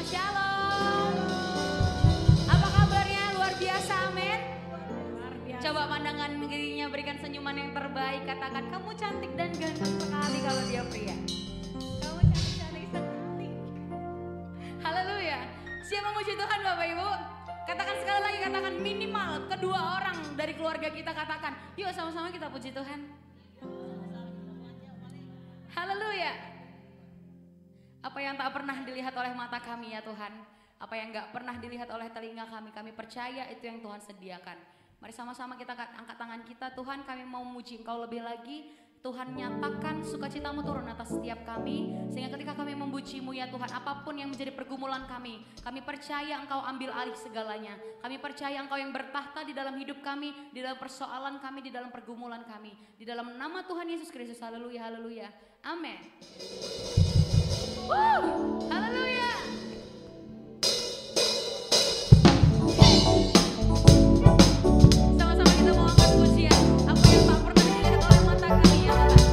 Shalom. Apa kabarnya? Luar biasa, amin. Coba pandangan dirinya, berikan senyuman yang terbaik. Katakan, kamu cantik dan ganteng sekali kalau dia pria. Kamu cantik sekali. Haleluya. Siap memuji Tuhan Bapak Ibu? Katakan sekali lagi, katakan minimal kedua orang dari keluarga kita katakan. Yuk sama-sama kita puji Tuhan. Haleluya. Apa yang tak pernah dilihat oleh mata kami ya Tuhan. Apa yang gak pernah dilihat oleh telinga kami percaya itu yang Tuhan sediakan. Mari sama-sama kita angkat tangan kita. Tuhan, kami mau memuji Engkau lebih lagi. Tuhan, nyatakan sukacitamu turun atas setiap kami. Sehingga ketika kami memuji-Mu ya Tuhan, apapun yang menjadi pergumulan kami percaya Engkau ambil alih segalanya. Kami percaya Engkau yang bertahta di dalam hidup kami, di dalam persoalan kami, di dalam pergumulan kami. Di dalam nama Tuhan Yesus Kristus, haleluya, haleluya, amin. Haleluya. Sama-sama kita mau angkat pujian. Apa yang tak pernah dilihat oleh mata kami ya Tuhan.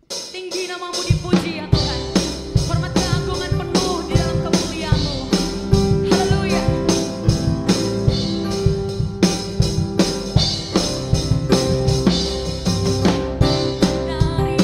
Tinggi namamu dipuji ya Tuhan. Hormat keagungan penuh di dalam kemuliaan-Mu. Haleluya. Dari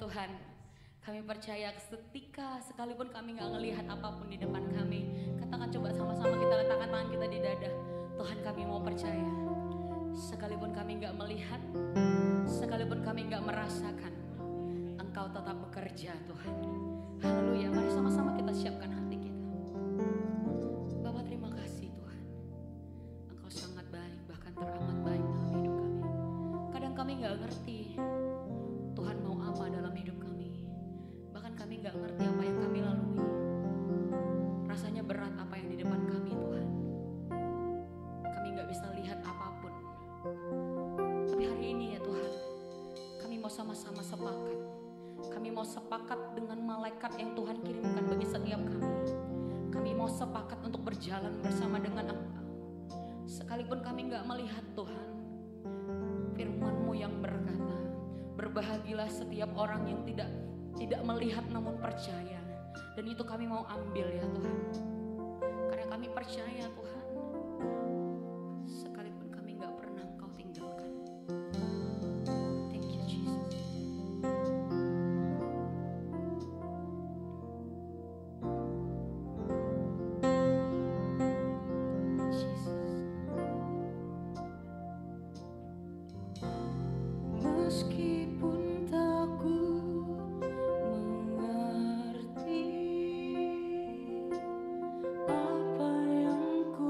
Tuhan. Kami percaya seketika sekalipun kami gak ngelihat apapun di depan kami. Katakan, coba sama-sama kita letakkan tangan kita di dada. Tuhan, kami mau percaya. Sekalipun kami gak melihat, sekalipun kami gak merasakan, Engkau tetap bekerja Tuhan. Haleluya, mari sama-sama kita siapkan hati kita. Bapa, terima kasih Tuhan. Engkau sangat baik, bahkan teramat baik dalam hidup kami. Kadang kami gak ngerti Tuhan mau apa dalam hidup kami. Bahkan kami gak ngerti apa yang kami lalui. Rasanya berat apa yang di depan kami Tuhan. Kami gak bisa lihat apapun. Tapi hari ini ya Tuhan, kami mau sama-sama sepakat. Kami mau sepakat dengan malaikat yang Tuhan kirimkan bagi setiap kami. Kami mau sepakat untuk berjalan bersama dengan Engkau. Sekalipun kami gak melihat Tuhan, firman-Mu yang berkata, berbahagialah setiap orang yang tidak melihat namun percaya. Dan itu kami mau ambil ya Tuhan. Karena kami percaya Tuhan, sekalipun kami gak pernah Engkau tinggalkan. Thank you Jesus. Meskipun tak ku mengerti apa yang ku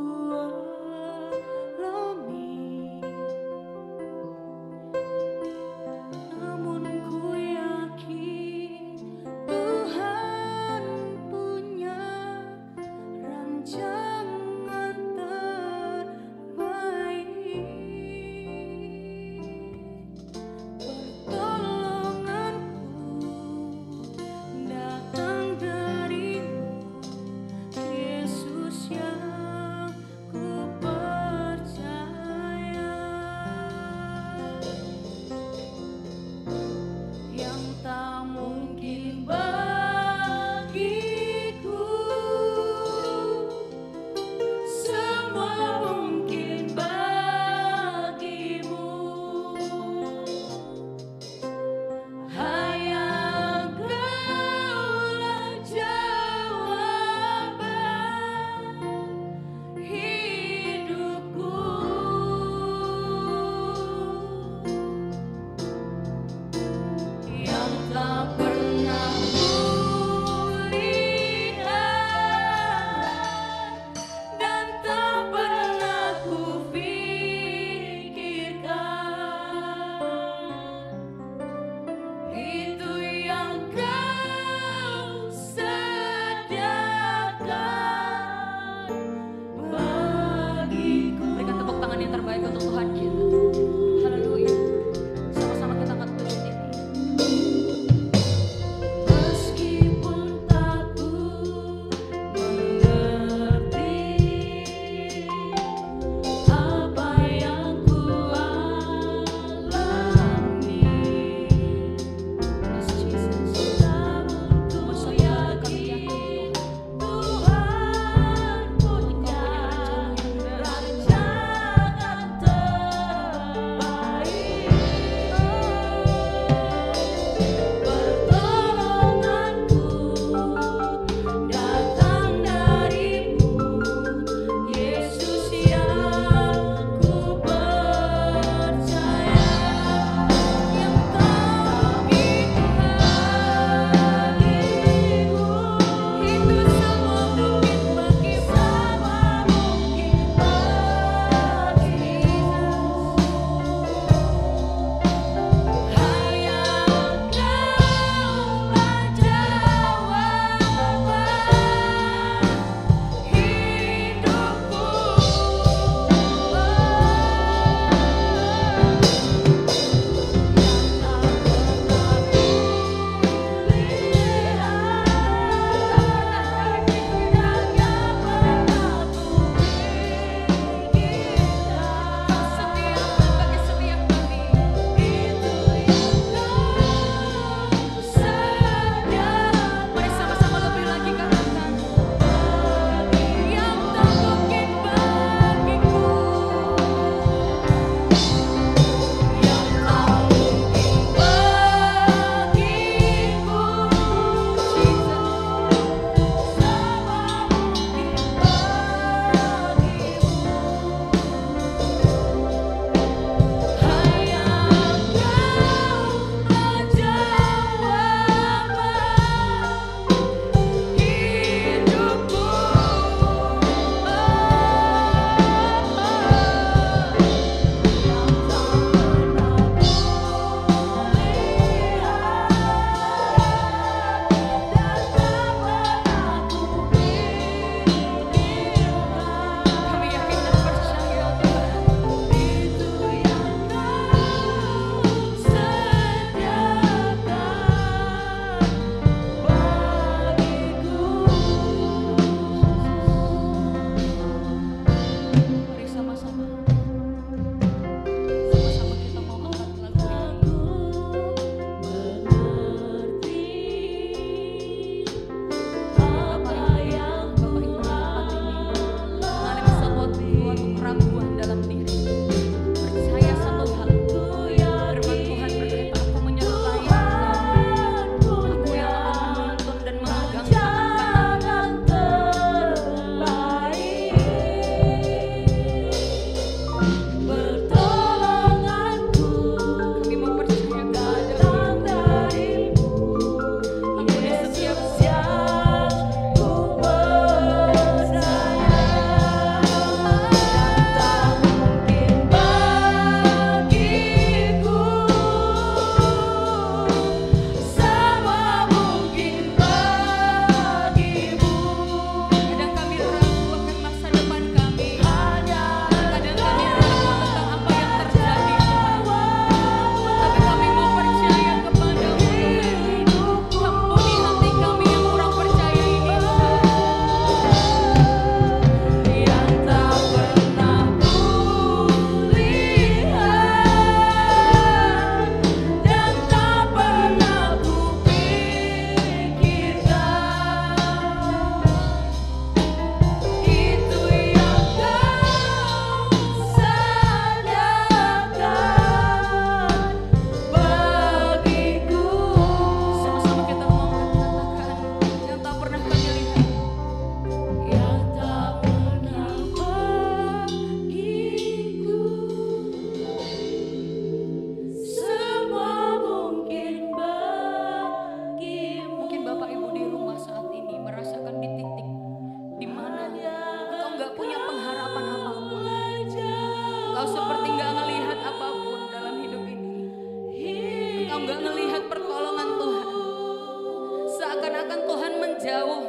menjauh,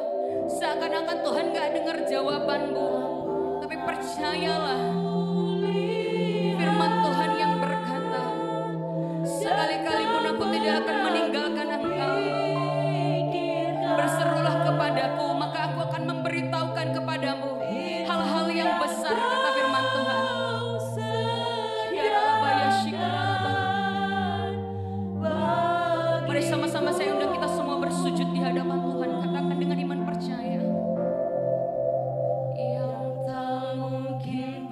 seakan-akan Tuhan gak dengar jawabanmu. Tapi percayalah, firman Tuhan yang berkata, sekali-kali pun aku tidak akan meninggalkan engkau. Berserulah kepadaku, maka aku akan memberitahukan kepadamu hal-hal yang besar, kata firman Tuhan. Mari sama-sama saya undang kita semua bersujud di hadapan Tuhan. Katakan dengan iman percaya. Yang tak mungkin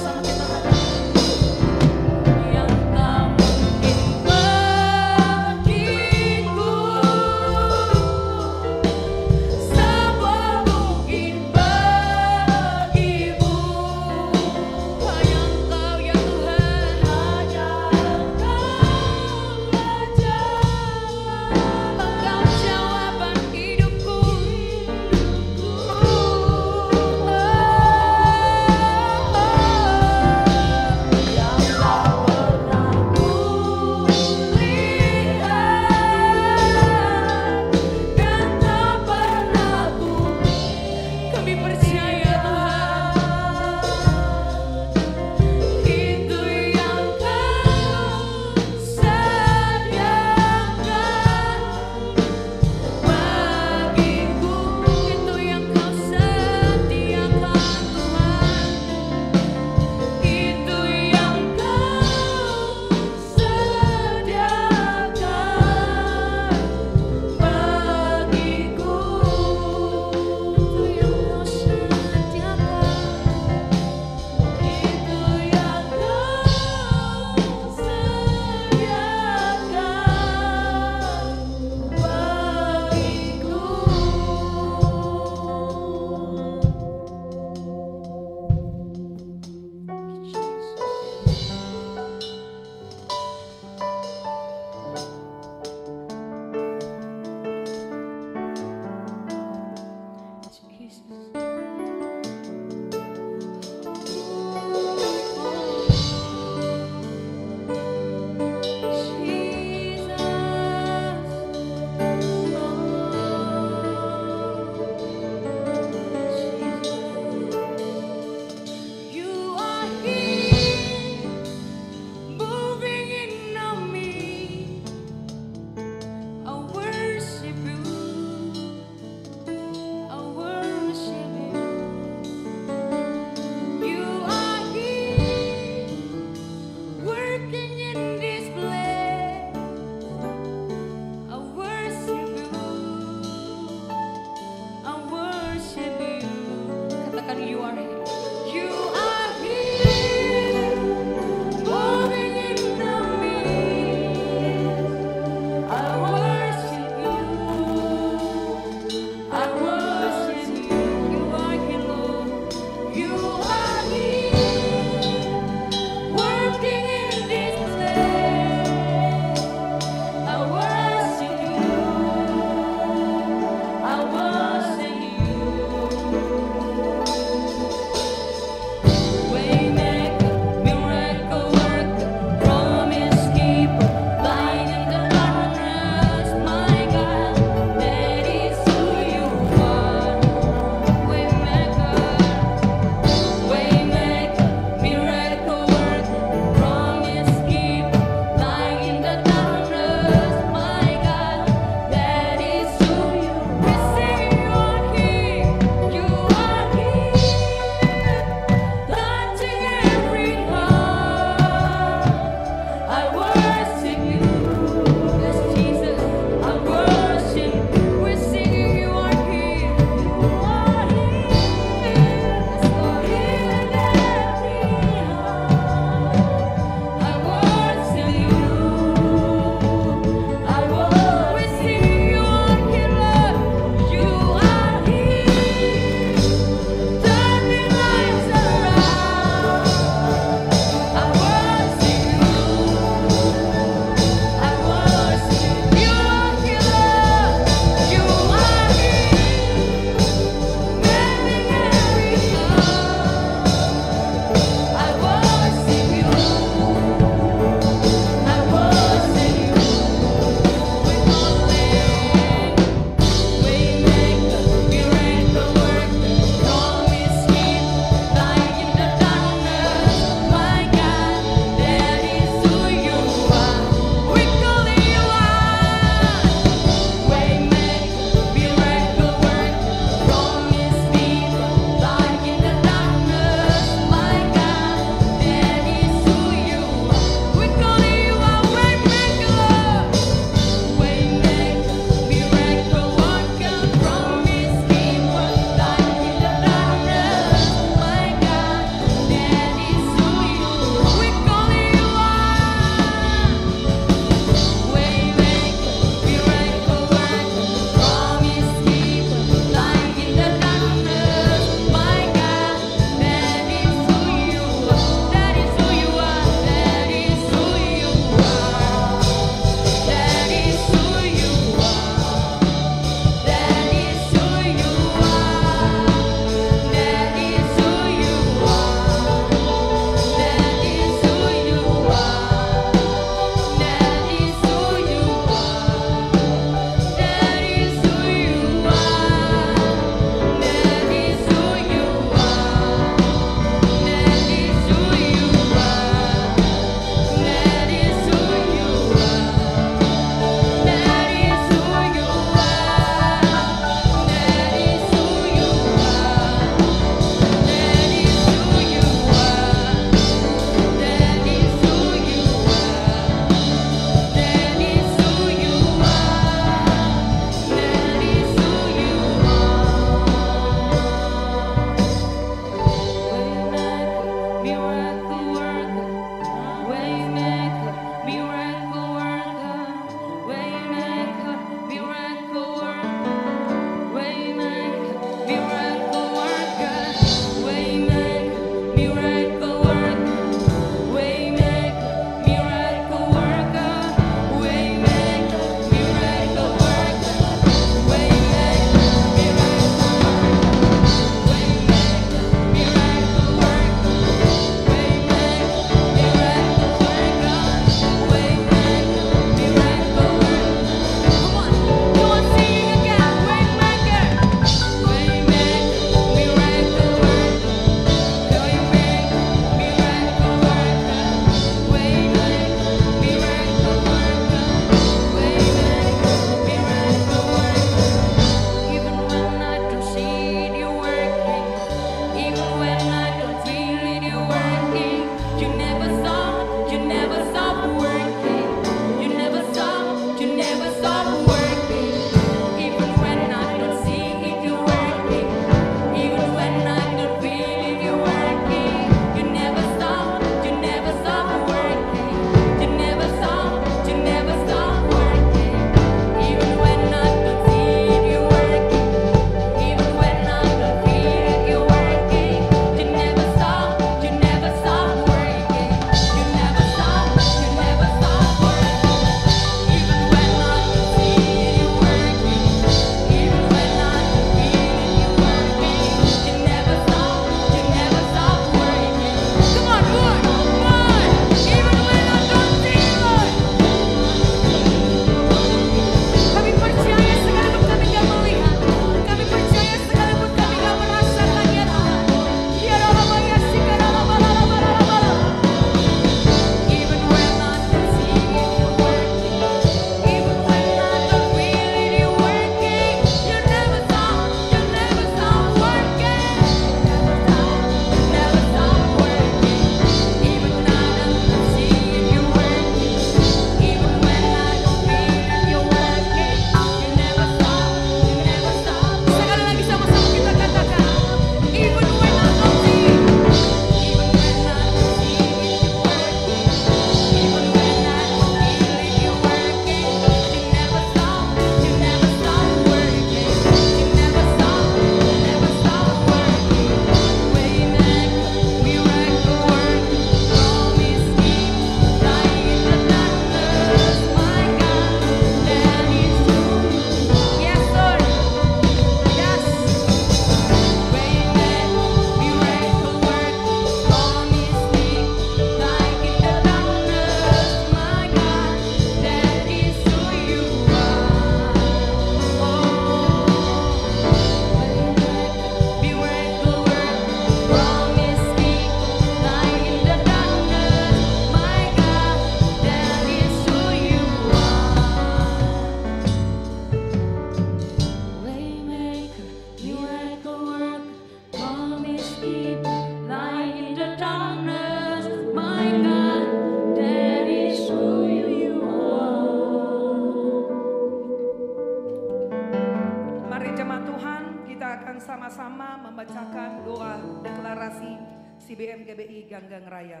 Ganggang Raya.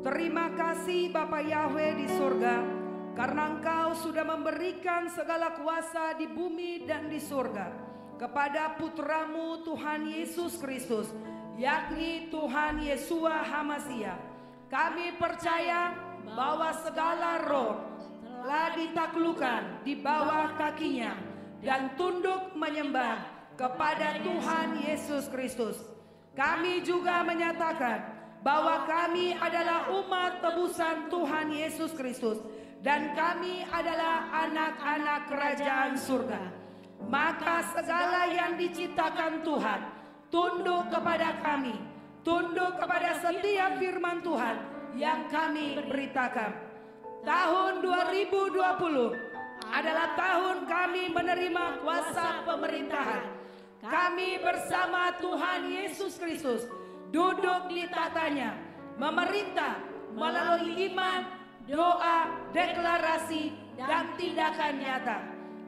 Terima kasih Bapa Yahweh di surga, karena Engkau sudah memberikan segala kuasa di bumi dan di surga kepada putramu Tuhan Yesus Kristus, yakni Tuhan Yeshua HaMasiah. Kami percaya bahwa segala roh telah ditaklukkan di bawah kakinya dan tunduk menyembah kepada Tuhan Yesus Kristus. Kami juga menyatakan bahwa kami adalah umat tebusan Tuhan Yesus Kristus dan kami adalah anak-anak kerajaan surga. Maka segala yang diciptakan Tuhan tunduk kepada kami, tunduk kepada setiap firman Tuhan yang kami beritakan. Tahun 2020 adalah tahun kami menerima kuasa pemerintahan. Kami bersama Tuhan Yesus Kristus duduk di tatanya, memerintah melalui iman, doa, deklarasi, dan tindakan nyata.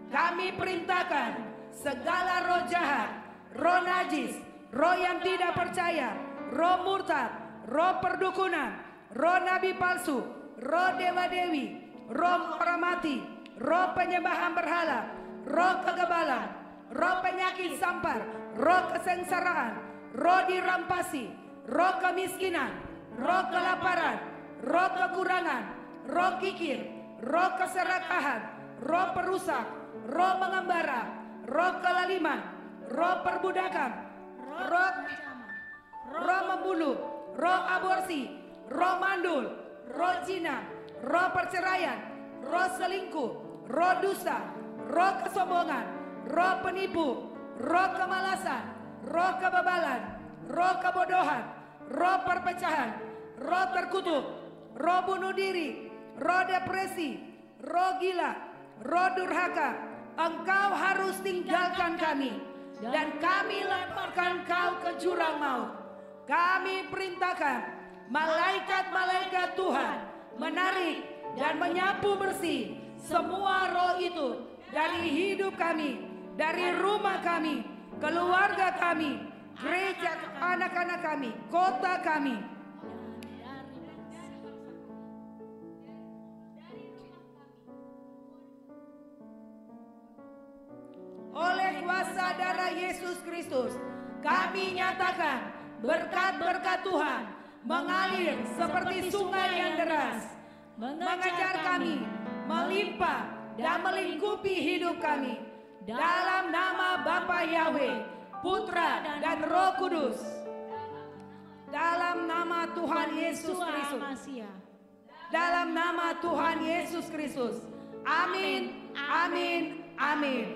Kami perintahkan segala roh jahat, roh najis, roh yang tidak percaya, roh murtad, roh perdukunan, roh nabi palsu, roh dewa-dewi, roh orang mati, roh penyembahan berhala, roh kegebalan, roh penyakit sampar, roh kesengsaraan, roh dirampasi, roh kemiskinan, roh kelaparan, roh kekurangan, roh kikir, roh keserakahan, roh perusak, roh mengembara, roh kelaliman, roh perbudakan, roh membunuh, roh aborsi, roh mandul, roh zina, roh perceraian, roh selingkuh, roh dusta, roh kesombongan, roh penipu, roh kemalasan, roh kebebalan, roh kebodohan, roh perpecahan, roh terkutuk, roh bunuh diri, roh depresi, roh gila, roh durhaka. Engkau harus tinggalkan kami dan kami lemparkan kau ke jurang maut. Kami perintahkan malaikat-malaikat Tuhan menarik dan menyapu bersih semua roh itu dari hidup kami, dari rumah kami, keluarga kami, gereja, anak-anak kami, kota kami. Oleh kuasa darah Yesus Kristus, kami nyatakan berkat-berkat Tuhan mengalir seperti sungai yang deras, mengejar kami, melimpah dan melingkupi hidup kami. Dalam nama Bapa Yahweh, Putra dan Roh Kudus. Dalam nama Tuhan Yesus Kristus. Dalam nama Tuhan Yesus Kristus. Amin, amin, amin.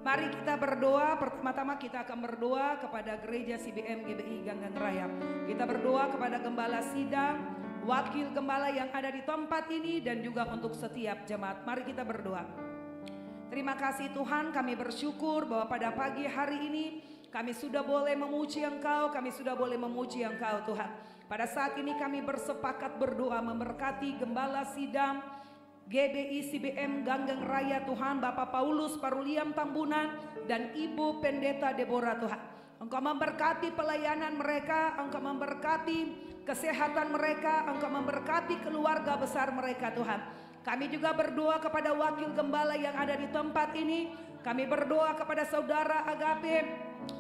Mari kita berdoa. Pertama-tama kita akan berdoa kepada gereja CBM GBI Ganggang Raya. Kita berdoa kepada gembala sidang, wakil gembala yang ada di tempat ini, dan juga untuk setiap jemaat. Mari kita berdoa. Terima kasih Tuhan, kami bersyukur bahwa pada pagi hari ini kami sudah boleh memuji Engkau, kami sudah boleh memuji Engkau Tuhan. Pada saat ini kami bersepakat berdoa memberkati gembala sidang GBI CBM Ganggang Raya Tuhan, Bapak Paulus Paruliam Tambunan dan Ibu Pendeta Deborah Tuhan. Engkau memberkati pelayanan mereka, Engkau memberkati kesehatan mereka, Engkau memberkati keluarga besar mereka Tuhan. Kami juga berdoa kepada wakil gembala yang ada di tempat ini. Kami berdoa kepada saudara Agape,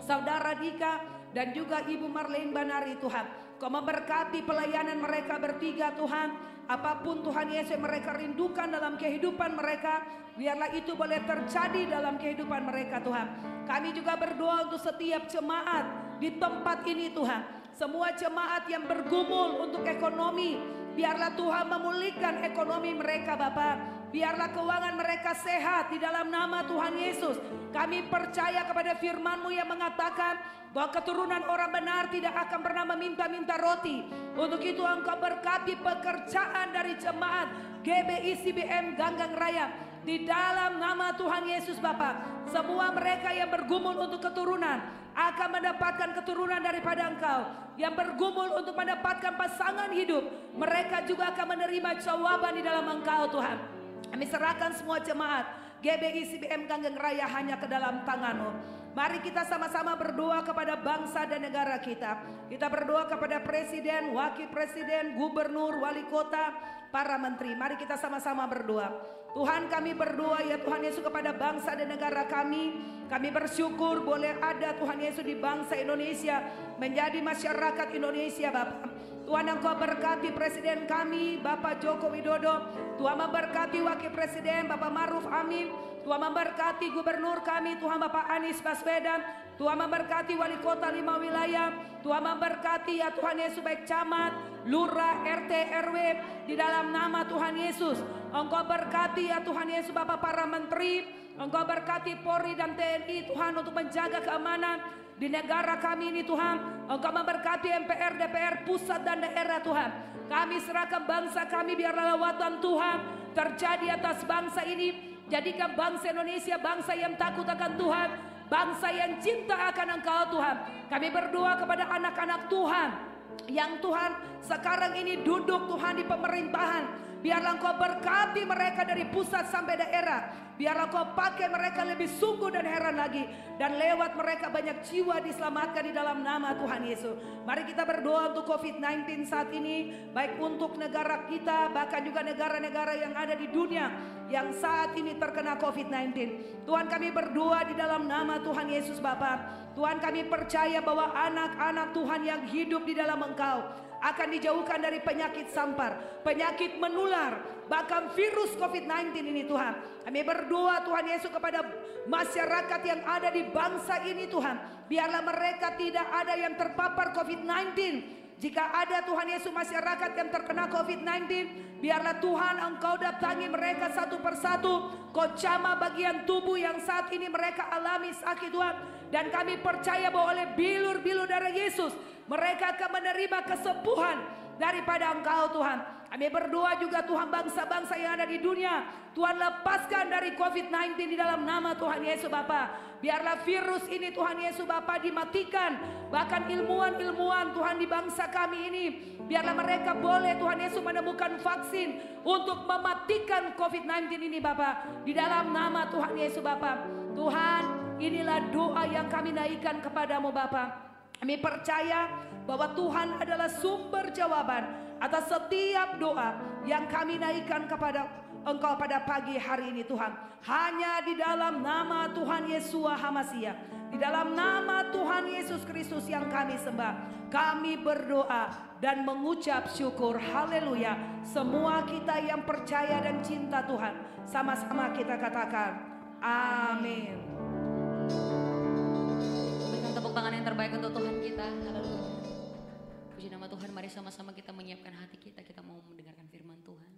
saudara Dika, dan juga Ibu Marlene Banari Tuhan. Kau memberkati pelayanan mereka bertiga Tuhan. Apapun Tuhan Yesus yang mereka rindukan dalam kehidupan mereka, biarlah itu boleh terjadi dalam kehidupan mereka Tuhan. Kami juga berdoa untuk setiap jemaat di tempat ini Tuhan. Semua jemaat yang bergumul untuk ekonomi, biarlah Tuhan memulihkan ekonomi mereka Bapa. Biarlah keuangan mereka sehat di dalam nama Tuhan Yesus. Kami percaya kepada firman-Mu yang mengatakan bahwa keturunan orang benar tidak akan pernah meminta-minta roti. Untuk itu Engkau berkati pekerjaan dari jemaat GBI CBM Ganggang Raya di dalam nama Tuhan Yesus Bapa. Semua mereka yang bergumul untuk keturunan akan mendapatkan keturunan daripada Engkau. Yang bergumul untuk mendapatkan pasangan hidup, mereka juga akan menerima jawaban di dalam Engkau Tuhan. Kami serahkan semua jemaat GBI CBM Kanggeng Raya hanya ke dalam tangan-Mu. Mari kita sama-sama berdoa kepada bangsa dan negara kita. Kita berdoa kepada presiden, wakil presiden, gubernur, wali kota, para menteri. Mari kita sama-sama berdoa. Tuhan, kami berdoa ya Tuhan Yesus kepada bangsa dan negara kami. Kami bersyukur boleh ada Tuhan Yesus di bangsa Indonesia, menjadi masyarakat Indonesia Bapak. Tuhan, Engkau berkati presiden kami Bapak Joko Widodo. Tuhan memberkati wakil presiden Bapak Maruf Amin. Tuhan memberkati gubernur kami Tuhan Bapak Anies Baswedan. Tuhan memberkati wali kota 5 wilayah. Tuhan memberkati ya Tuhan Yesus baik camat, lurah, RT, RW di dalam nama Tuhan Yesus. Engkau berkati ya Tuhan Yesus Bapak para menteri. Engkau berkati Polri dan TNI Tuhan untuk menjaga keamanan di negara kami ini Tuhan. Engkau memberkati MPR, DPR, pusat dan daerah Tuhan. Kami serahkan bangsa kami, biarlah lawatan Tuhan terjadi atas bangsa ini. Jadikan bangsa Indonesia bangsa yang takut akan Tuhan, bangsa yang cinta akan Engkau Tuhan. Kami berdoa kepada anak-anak Tuhan yang Tuhan sekarang ini duduk Tuhan di pemerintahan. Biarlah Engkau berkati mereka dari pusat sampai daerah. Biarlah Engkau pakai mereka lebih sungguh dan heran lagi. Dan lewat mereka banyak jiwa diselamatkan di dalam nama Tuhan Yesus. Mari kita berdoa untuk COVID-19 saat ini. Baik untuk negara kita, bahkan juga negara-negara yang ada di dunia yang saat ini terkena COVID-19. Tuhan, kami berdoa di dalam nama Tuhan Yesus Bapa. Tuhan, kami percaya bahwa anak-anak Tuhan yang hidup di dalam Engkau akan dijauhkan dari penyakit sampar, penyakit menular, bahkan virus COVID-19 ini Tuhan. Kami berdoa Tuhan Yesus kepada masyarakat yang ada di bangsa ini Tuhan. Biarlah mereka tidak ada yang terpapar COVID-19. Jika ada Tuhan Yesus masyarakat yang terkena COVID-19, biarlah Tuhan Engkau datangi mereka satu persatu. Kau jamah bagian tubuh yang saat ini mereka alami sakit Tuhan. Dan kami percaya bahwa oleh bilur-bilur darah Yesus, mereka akan menerima kesembuhan daripada Engkau Tuhan. Kami berdoa juga Tuhan bangsa-bangsa yang ada di dunia. Tuhan lepaskan dari COVID-19 di dalam nama Tuhan Yesus Bapa. Biarlah virus ini Tuhan Yesus Bapa dimatikan. Bahkan ilmuwan-ilmuwan Tuhan di bangsa kami ini, biarlah mereka boleh Tuhan Yesus menemukan vaksin untuk mematikan COVID-19 ini Bapa. Di dalam nama Tuhan Yesus Bapa. Tuhan, inilah doa yang kami naikkan kepadamu Bapa. Kami percaya bahwa Tuhan adalah sumber jawaban atas setiap doa yang kami naikkan kepada Engkau pada pagi hari ini Tuhan. Hanya di dalam nama Tuhan Yeshua HaMashiach, di dalam nama Tuhan Yesus Kristus yang kami sembah, kami berdoa dan mengucap syukur. Haleluya. Semua kita yang percaya dan cinta Tuhan, sama-sama kita katakan amin. Berikan tepuk tangan yang terbaik untuk Tuhan kita. Haleluya. Puji nama Tuhan, mari sama-sama kita menyiapkan hati kita. Kita mau mendengarkan firman Tuhan.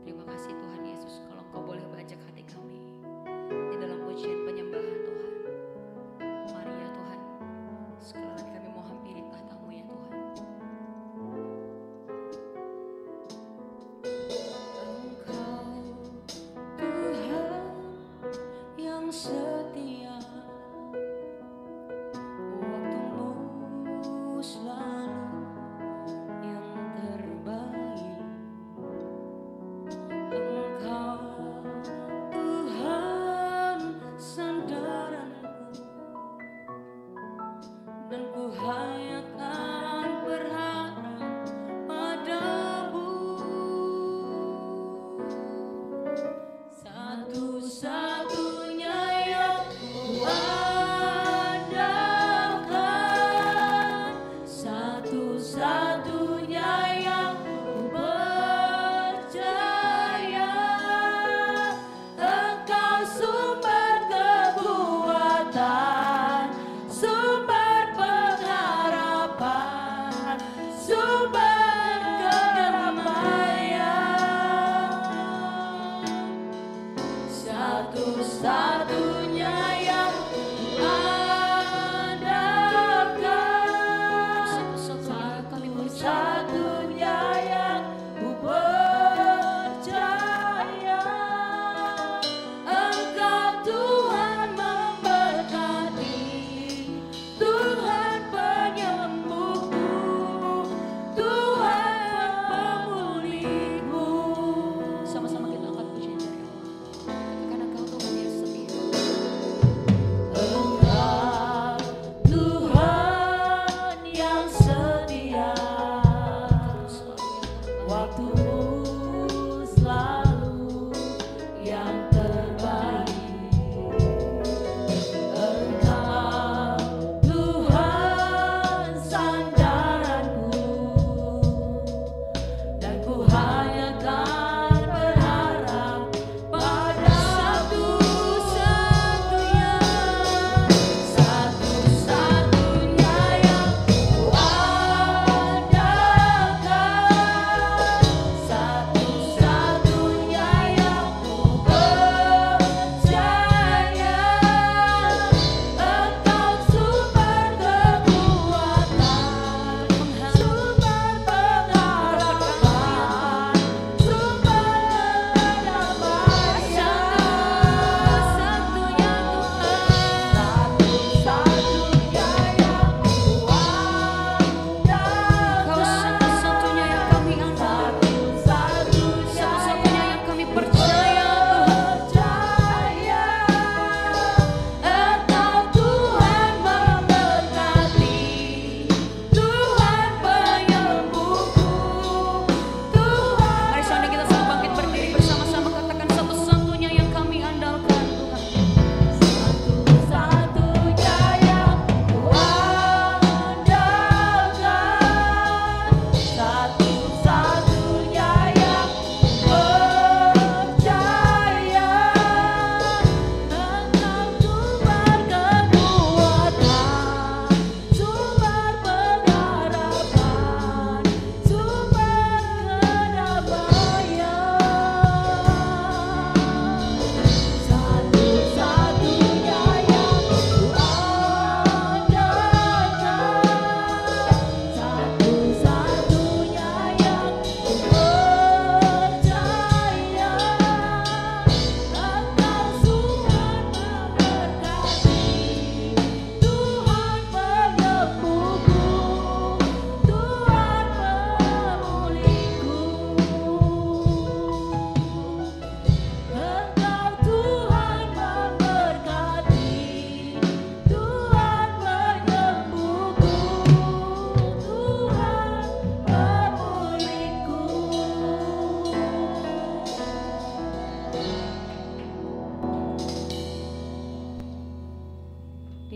Terima kasih Tuhan Yesus, kalau Engkau boleh bajak hati kami di dalam pujian penyembahan Tuhan. Mari ya Tuhan, sekali lagi kami mau hampiri tahta-Mu ya Tuhan. Engkau Tuhan yang setia, waktu-Mu selalu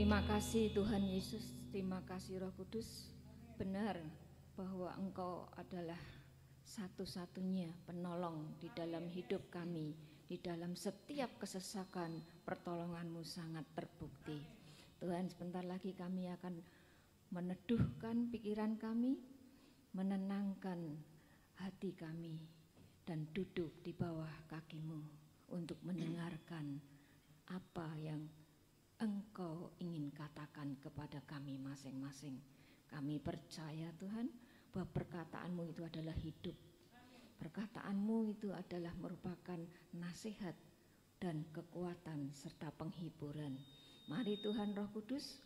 Terima kasih Tuhan Yesus, terima kasih Roh Kudus. Benar bahwa Engkau adalah satu-satunya penolong di dalam hidup kami. Di dalam setiap kesesakan, pertolongan-Mu sangat terbukti. Tuhan, sebentar lagi kami akan meneduhkan pikiran kami, menenangkan hati kami, dan duduk di bawah kaki-Mu untuk mendengarkan apa yang Engkau ingin katakan kepada kami masing-masing. Kami percaya Tuhan bahwa perkataan-Mu itu adalah hidup. Perkataan-Mu itu adalah merupakan nasihat dan kekuatan serta penghiburan. Mari Tuhan Roh Kudus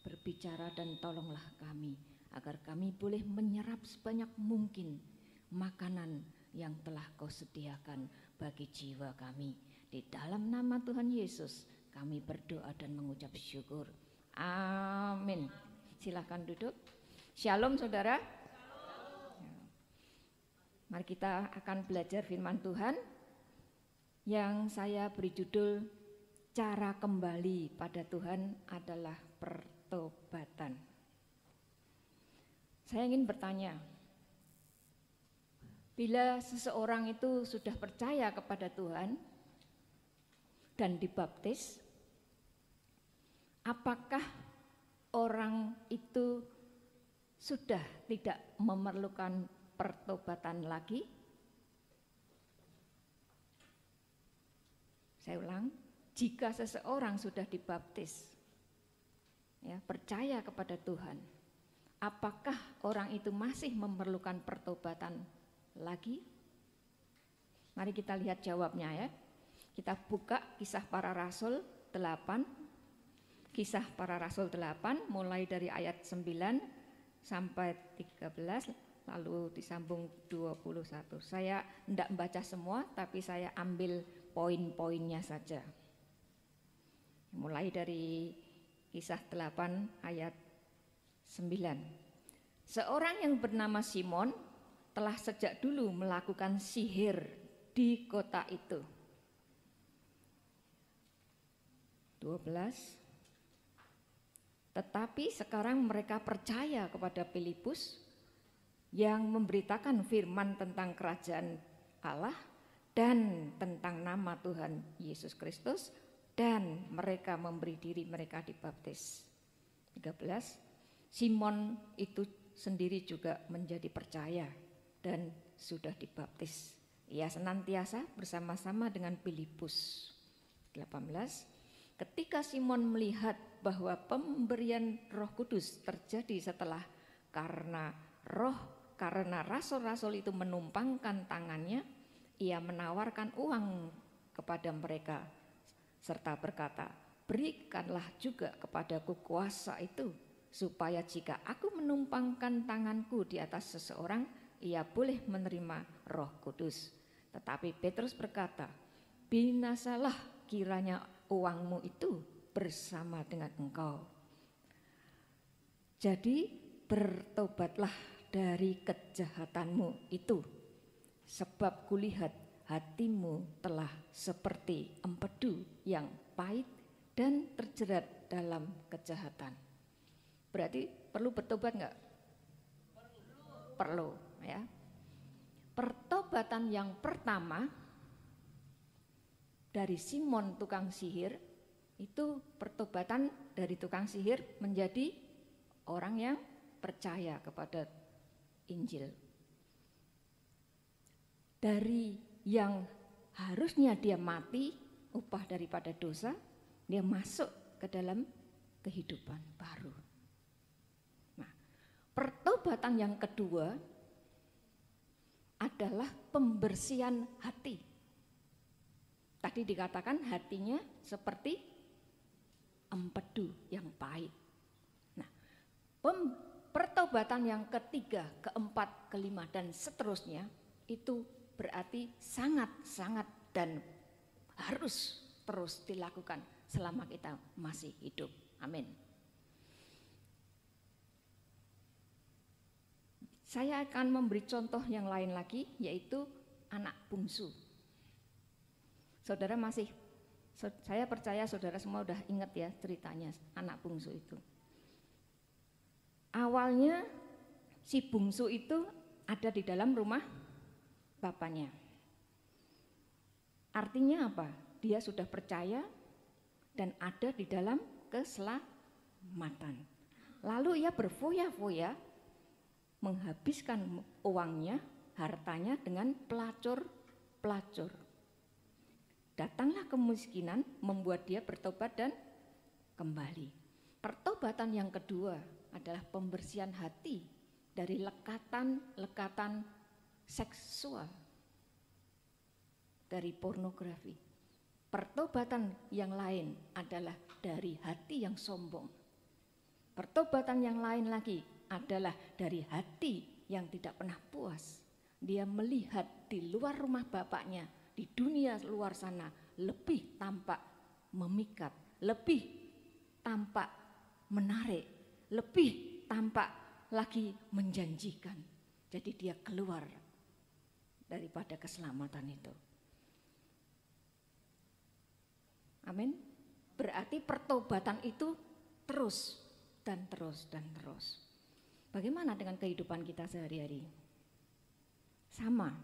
berbicara dan tolonglah kami agar kami boleh menyerap sebanyak mungkin makanan yang telah Kau sediakan bagi jiwa kami. Di dalam nama Tuhan Yesus kami berdoa dan mengucap syukur. Amin. Silakan duduk. Shalom saudara. Mari kita akan belajar firman Tuhan yang saya beri judul cara kembali pada Tuhan adalah pertobatan. Saya ingin bertanya, bila seseorang itu sudah percaya kepada Tuhan dan dibaptis, apakah orang itu sudah tidak memerlukan pertobatan lagi? Saya ulang, jika seseorang sudah dibaptis, ya, percaya kepada Tuhan, apakah orang itu masih memerlukan pertobatan lagi? Mari kita lihat jawabnya ya. Kita buka Kisah Para Rasul 8. Kisah Para Rasul 8 mulai dari ayat 9 sampai 13 lalu disambung 21. Saya tidak membaca semua tapi saya ambil poin-poinnya saja. Mulai dari Kisah 8 ayat 9. Seorang yang bernama Simon telah sejak dulu melakukan sihir di kota itu. 12. Tetapi sekarang mereka percaya kepada Filipus yang memberitakan firman tentang kerajaan Allah dan tentang nama Tuhan Yesus Kristus, dan mereka memberi diri mereka dibaptis. 13. Simon itu sendiri juga menjadi percaya dan sudah dibaptis. Ia senantiasa bersama-sama dengan Filipus. 18. Ketika Simon melihat bahwa pemberian Roh Kudus terjadi karena rasul-rasul itu menumpangkan tangannya, ia menawarkan uang kepada mereka serta berkata, "Berikanlah juga kepadaku kuasa itu, supaya jika aku menumpangkan tanganku di atas seseorang, ia boleh menerima Roh Kudus." Tetapi Petrus berkata, "Binasalah kiranya uangmu itu bersama dengan engkau. Jadi bertobatlah dari kejahatanmu itu, sebab kulihat hatimu telah seperti empedu yang pahit dan terjerat dalam kejahatan." Berarti perlu bertobat enggak? Perlu, ya. Pertobatan yang pertama dari Simon tukang sihir itu pertobatan dari tukang sihir menjadi orang yang percaya kepada Injil. Dari yang harusnya dia mati, upah daripada dosa, dia masuk ke dalam kehidupan baru. Nah, pertobatan yang kedua adalah pembersihan hati. Tadi dikatakan hatinya seperti empedu yang pahit. Nah, pertobatan yang ketiga, keempat, kelima, dan seterusnya itu berarti sangat-sangat dan harus terus dilakukan selama kita masih hidup. Amin. Saya akan memberi contoh yang lain lagi, yaitu anak bungsu. Saya percaya saudara semua udah ingat ya ceritanya anak bungsu itu. Awalnya si bungsu itu ada di dalam rumah bapaknya. Artinya apa? Dia sudah percaya dan ada di dalam keselamatan. Lalu ia berfoya-foya menghabiskan uangnya, hartanya dengan pelacur-pelacur. Datanglah kemiskinan membuat dia bertobat dan kembali. Pertobatan yang kedua adalah pembersihan hati dari lekatan-lekatan seksual, dari pornografi. Pertobatan yang lain adalah dari hati yang sombong. Pertobatan yang lain lagi adalah dari hati yang tidak pernah puas. Dia melihat di luar rumah bapaknya, di dunia luar sana lebih tampak memikat, lebih tampak menarik, lebih tampak lagi menjanjikan. Jadi dia keluar daripada keselamatan itu. Amin. Berarti pertobatan itu terus dan terus dan terus. Bagaimana dengan kehidupan kita sehari-hari? Sama.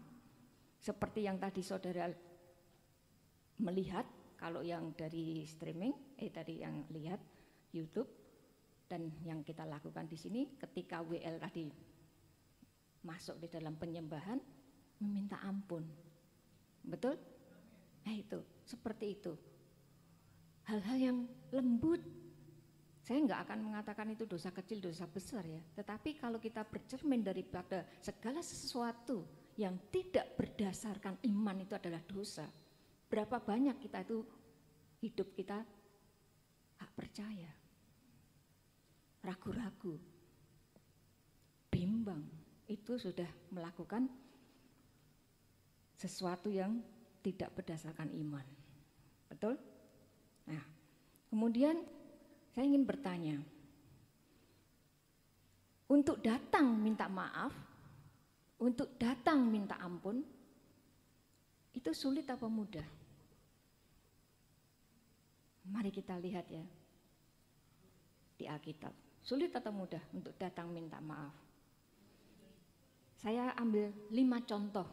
Seperti yang tadi saudara melihat, kalau yang dari streaming, tadi yang lihat YouTube, dan yang kita lakukan di sini ketika WL tadi masuk di dalam penyembahan, meminta ampun. Betul? Itu, seperti itu. Hal-hal yang lembut. Saya enggak akan mengatakan itu dosa kecil, dosa besar ya. Tetapi kalau kita bercermin daripada segala sesuatu yang tidak berdasarkan iman itu adalah dosa. Berapa banyak kita itu hidup kita gak percaya, ragu-ragu, bimbang, itu sudah melakukan sesuatu yang tidak berdasarkan iman. Betul? Nah, kemudian saya ingin bertanya, untuk datang minta maaf, untuk datang minta ampun, itu sulit apa mudah? Mari kita lihat ya di Alkitab. Sulit atau mudah untuk datang minta maaf? Saya ambil 5 contoh.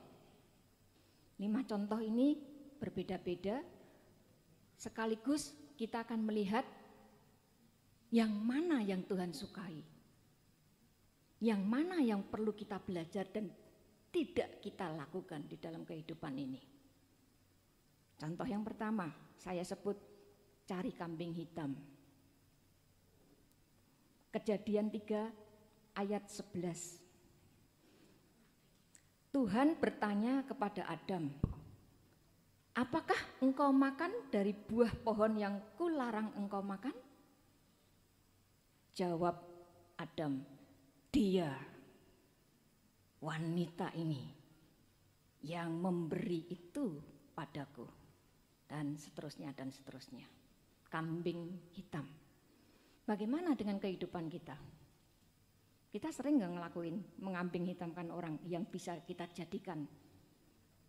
5 contoh ini berbeda-beda, sekaligus kita akan melihat yang mana yang Tuhan sukai, yang mana yang perlu kita belajar dan tidak kita lakukan di dalam kehidupan ini. Contoh yang pertama, saya sebut cari kambing hitam. Kejadian 3 ayat 11. Tuhan bertanya kepada Adam, apakah engkau makan dari buah pohon yang kularang engkau makan? Jawab Adam, dia, wanita ini yang memberi itu padaku. Dan seterusnya dan seterusnya. Kambing hitam. Bagaimana dengan kehidupan kita? Kita sering gak ngelakuin mengambing hitamkan orang yang bisa kita jadikan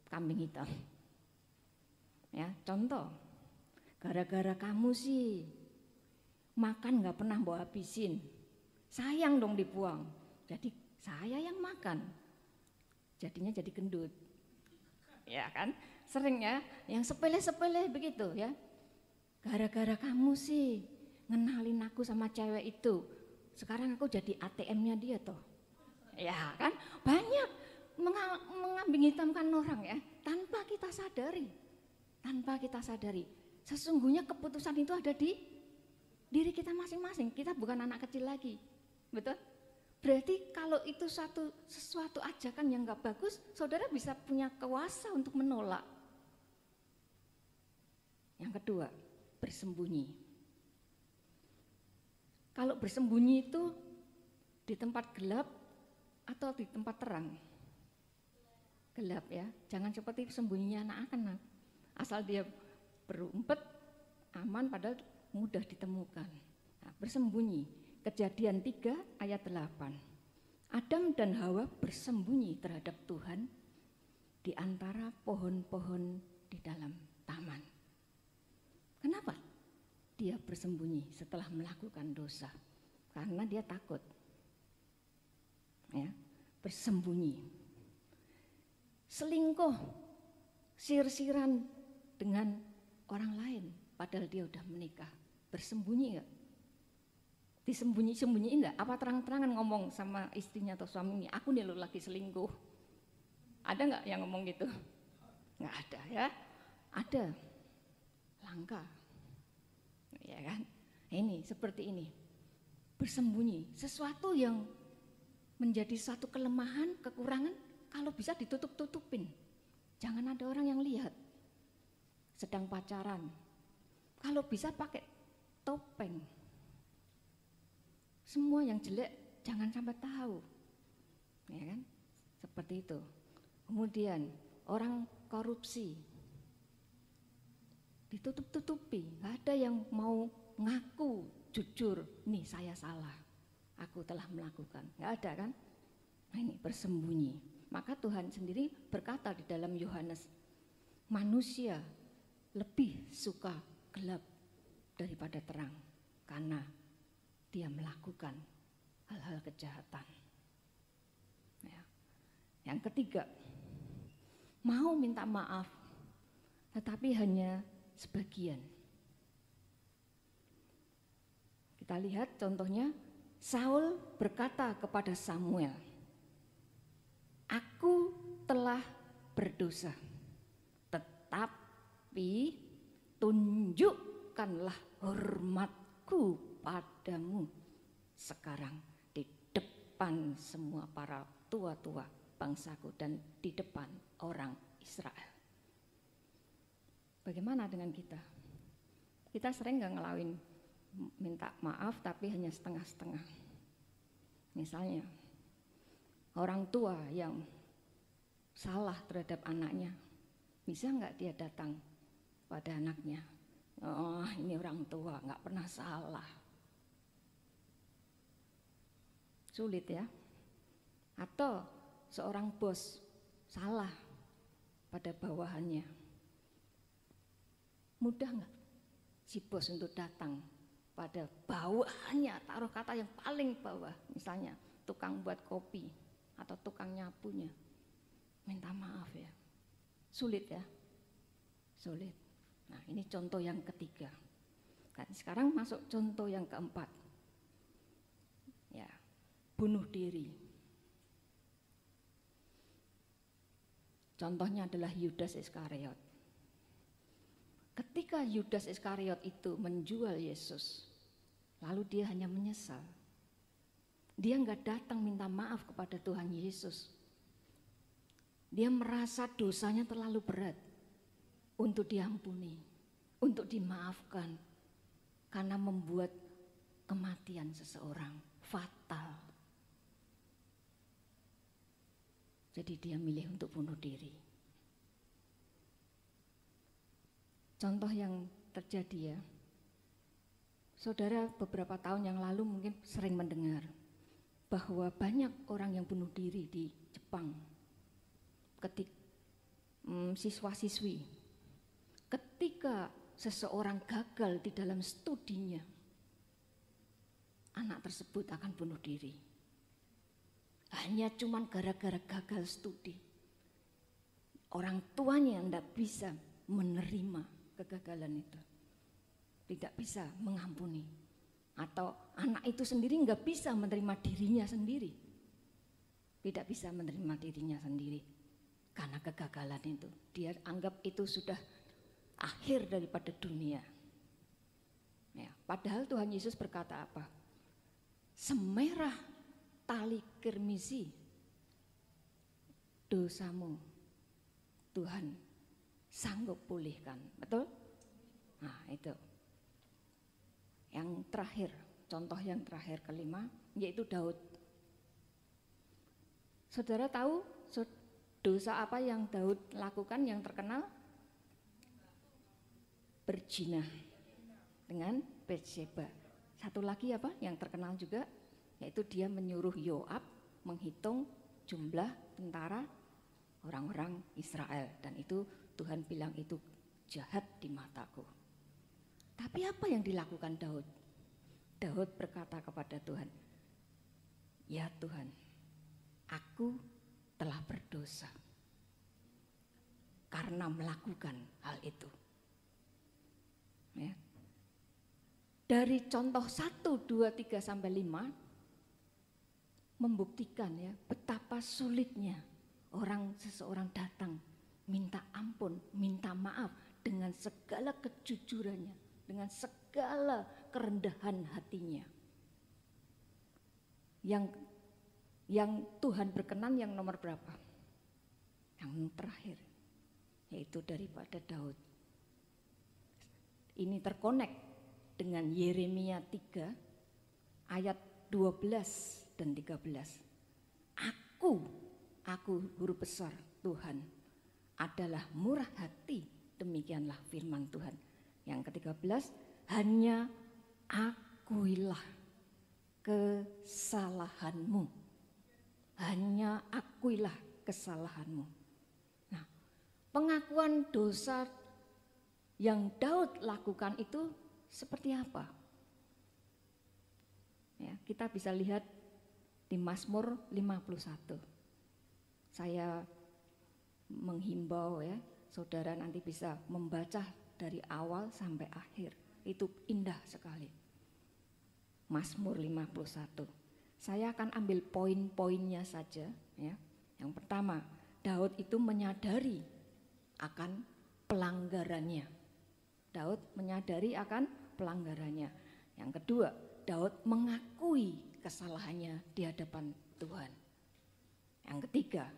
kambing hitam. Ya, contoh, gara-gara kamu sih makan gak pernah bawa habisin, sayang dong dibuang. Jadi saya yang makan, jadinya jadi gendut. Ya kan, sering ya, yang sepele-sepele begitu ya. Gara-gara kamu sih ngenalin aku sama cewek itu, sekarang aku jadi ATM-nya dia toh. Ya kan, banyak mengambing hitamkan orang ya, tanpa kita sadari. Tanpa kita sadari, sesungguhnya keputusan itu ada di diri kita masing-masing. Kita bukan anak kecil lagi, betul? Berarti kalau itu sesuatu ajakan yang gak bagus, saudara bisa punya kuasa untuk menolak. Yang kedua, bersembunyi. Kalau bersembunyi itu di tempat gelap atau di tempat terang? Gelap ya, jangan seperti sembunyinya anak-anak. Asal dia berumpet, aman padahal mudah ditemukan. Nah, bersembunyi. Kejadian 3 ayat 8. Adam dan Hawa bersembunyi terhadap Tuhan di antara pohon-pohon di dalam taman. Kenapa dia bersembunyi setelah melakukan dosa? Karena dia takut. Ya, bersembunyi. Selingkuh, sir-siran dengan orang lain padahal dia udah menikah. Bersembunyi enggak? Disembunyi-sembunyiin enggak? Apa terang-terangan ngomong sama istrinya atau suaminya, aku nih lo lagi selingkuh? Ada enggak yang ngomong gitu? Enggak ada ya? Ada. Langka. Ya kan? Ini seperti ini. Bersembunyi, sesuatu yang menjadi satu kelemahan, kekurangan, kalau bisa ditutup-tutupin. Jangan ada orang yang lihat. Sedang pacaran, kalau bisa pakai topeng. Semua yang jelek jangan sampai tahu. Ya kan? Seperti itu. Kemudian orang korupsi, ditutup-tutupi, nggak ada yang mau ngaku jujur, nih saya salah, aku telah melakukan, nggak ada kan? Nah ini bersembunyi. Maka Tuhan sendiri berkata di dalam Yohanes, manusia lebih suka gelap daripada terang karena dia melakukan hal-hal kejahatan. Ya. Yang ketiga, mau minta maaf tetapi hanya sebagian. Kita lihat contohnya, Saul berkata kepada Samuel, aku telah berdosa, tetapi tunjukkanlah hormatku padamu sekarang di depan semua para tua-tua bangsaku dan di depan orang Israel. Bagaimana dengan kita? Kita sering gak ngelawin minta maaf tapi hanya setengah-setengah. Misalnya orang tua yang salah terhadap anaknya, bisa gak dia datang pada anaknya, oh ini orang tua gak pernah salah. Sulit ya. Atau seorang bos salah pada bawahannya. Mudah nggak si bos untuk datang pada bawahannya, taruh kata yang paling bawah, misalnya tukang buat kopi atau tukang nyapunya, minta maaf ya. Sulit ya, sulit. Nah, ini contoh yang ketiga. Dan sekarang masuk contoh yang keempat. Ya, bunuh diri. Contohnya adalah Yudas Iskariot. Ketika Yudas Iskariot itu menjual Yesus, lalu dia hanya menyesal. Dia enggak datang minta maaf kepada Tuhan Yesus. Dia merasa dosanya terlalu berat untuk diampuni, untuk dimaafkan, karena membuat kematian seseorang fatal. Jadi dia milih untuk bunuh diri. Contoh yang terjadi ya, saudara beberapa tahun yang lalu mungkin sering mendengar bahwa banyak orang yang bunuh diri di Jepang. Siswa-siswi, ketika seseorang gagal di dalam studinya, anak tersebut akan bunuh diri. Hanya cuman gara-gara gagal studi. Orang tuanya tidak bisa menerima kegagalan itu, tidak bisa mengampuni, atau anak itu sendiri nggak bisa menerima dirinya sendiri, tidak bisa menerima dirinya sendiri karena kegagalan itu. Dia anggap itu sudah akhir daripada dunia. Ya, padahal Tuhan Yesus berkata apa? Semerah tali kirmisi dosamu, Tuhan sanggup pulihkan, betul? Nah itu. Yang terakhir, contoh yang terakhir kelima, yaitu Daud. Saudara tahu dosa apa yang Daud lakukan yang terkenal? Berzina dengan Batsyeba. Satu lagi apa yang terkenal juga? Yaitu dia menyuruh Yoab menghitung jumlah tentara orang-orang Israel, dan itu Tuhan bilang itu jahat di mataku. Tapi apa yang dilakukan Daud? Daud berkata kepada Tuhan, ya Tuhan, aku telah berdosa karena melakukan hal itu. Ya. Dari contoh 1, 2, 3 sampai 5 membuktikan ya betapa sulitnya seseorang datang minta ampun, minta maaf dengan segala kejujurannya, dengan segala kerendahan hatinya. Yang Tuhan berkenan yang nomor berapa? Yang terakhir, yaitu daripada Daud. Ini terkonek dengan Yeremia 3 ayat 12 dan 13. Aku huruf besar Tuhan adalah murah hati, demikianlah firman Tuhan. Yang ke-13, hanya akuilah kesalahanmu. Hanya akuilah kesalahanmu. Nah, pengakuan dosa yang Daud lakukan itu seperti apa? Ya, kita bisa lihat di Mazmur 51. Saya menghimbau ya, saudara nanti bisa membaca dari awal sampai akhir. Itu indah sekali. Mazmur 51. Saya akan ambil poin-poinnya saja ya. Yang pertama, Daud itu menyadari akan pelanggarannya. Daud menyadari akan pelanggarannya. Yang kedua, Daud mengakui kesalahannya di hadapan Tuhan. Yang ketiga,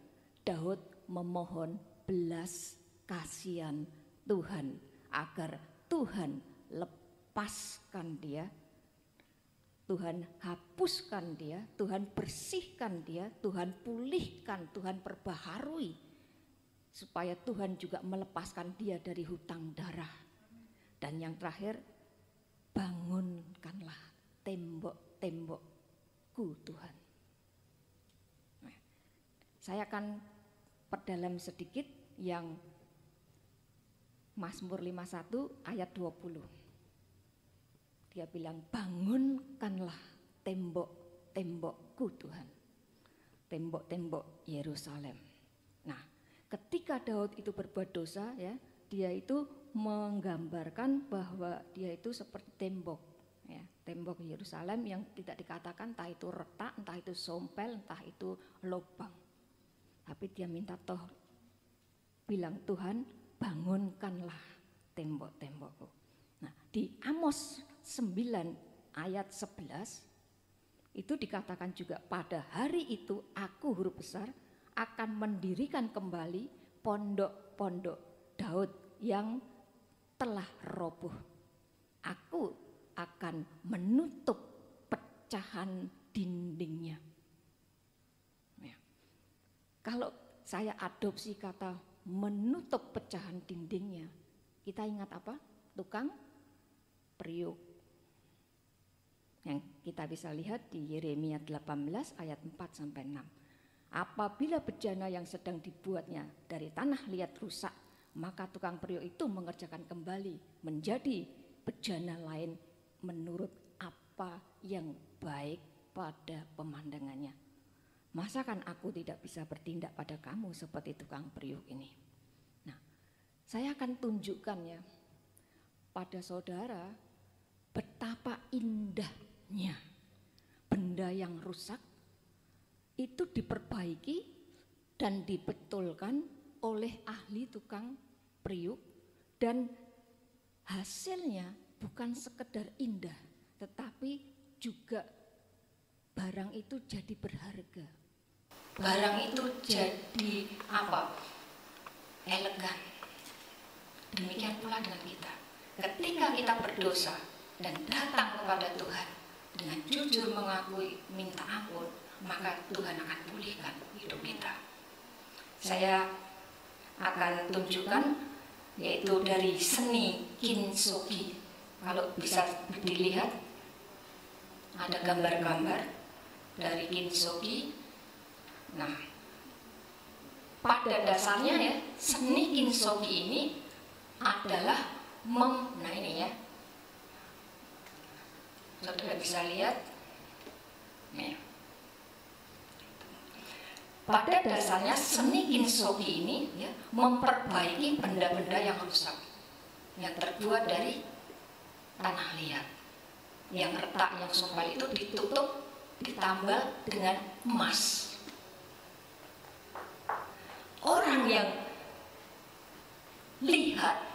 Daud memohon belas kasihan Tuhan agar Tuhan lepaskan dia, Tuhan hapuskan dia, Tuhan bersihkan dia, Tuhan pulihkan, Tuhan perbaharui, supaya Tuhan juga melepaskan dia dari hutang darah. Dan yang terakhir, bangunkanlah tembok-tembokku Tuhan. Saya akan perdalam sedikit yang Mazmur 51 ayat 20. Dia bilang, bangunkanlah tembok-tembokku Tuhan, tembok-tembok Yerusalem. Nah, ketika Daud itu berbuat dosa, ya, dia itu menggambarkan bahwa dia itu seperti tembok, ya, tembok Yerusalem yang tidak dikatakan entah itu retak, entah itu sompel, entah itu lubang. Tapi dia minta bilang, Tuhan, bangunkanlah tembok-tembokku. Nah, di Amos 9 ayat 11 itu dikatakan juga, pada hari itu aku, huruf besar, akan mendirikan kembali pondok-pondok Daud yang telah roboh. Aku akan menutup pecahan dindingnya. Ya. Kalau saya adopsi kata menutup pecahan dindingnya, kita ingat apa? Tukang periuk. Yang kita bisa lihat di Yeremia 18 ayat 4 sampai 6. Apabila bejana yang sedang dibuatnya dari tanah liat rusak, maka tukang periuk itu mengerjakan kembali menjadi bejana lain menurut apa yang baik pada pemandangannya. Masakan aku tidak bisa bertindak pada kamu seperti tukang periuk ini? Nah, saya akan tunjukkan ya pada saudara betapa indahnya benda yang rusak itu diperbaiki dan dibetulkan oleh ahli tukang periuk, dan hasilnya bukan sekedar indah, tetapi juga barang itu jadi berharga. Barang itu jadi apa? Elegan. Demikian pula dengan kita. Ketika kita berdosa dan datang kepada Tuhan dengan jujur mengakui, minta ampun, maka Tuhan akan pulihkan hidup kita. Saya akan tunjukkan yaitu dari seni kintsugi. Kalau bisa dilihat ada gambar-gambar dari kintsugi. Nah, pada dasarnya ya seni kintsugi ini adalah nah ini ya, saudara bisa lihat ya. Pada dasarnya seni kintsugi ini ya, memperbaiki benda-benda yang rusak, yang terbuat dari tanah liat, yang retak, yang sompal itu ditutup, ditambal dengan emas. Orang yang lihat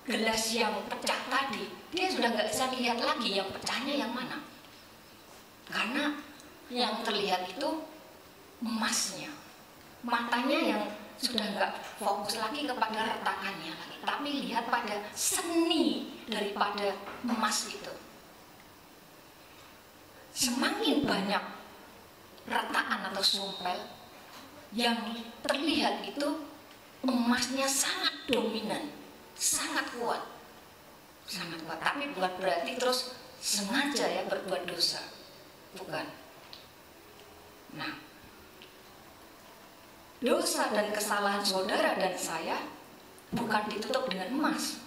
gelas yang pecah tadi, dia sudah nggak bisa lihat lagi yang pecahnya yang mana, karena yang terlihat itu emasnya. Matanya yang sudah nggak fokus lagi kepada retakannya lagi, tapi lihat pada seni daripada emas itu. Semakin banyak retakan atau sompel yang terlihat itu, emasnya sangat dominan, sangat kuat, sangat kuat. Tapi bukan berarti terus sengaja ya berbuat dosa, bukan. Nah, dosa dan kesalahan saudara dan saya bukan ditutup dengan emas.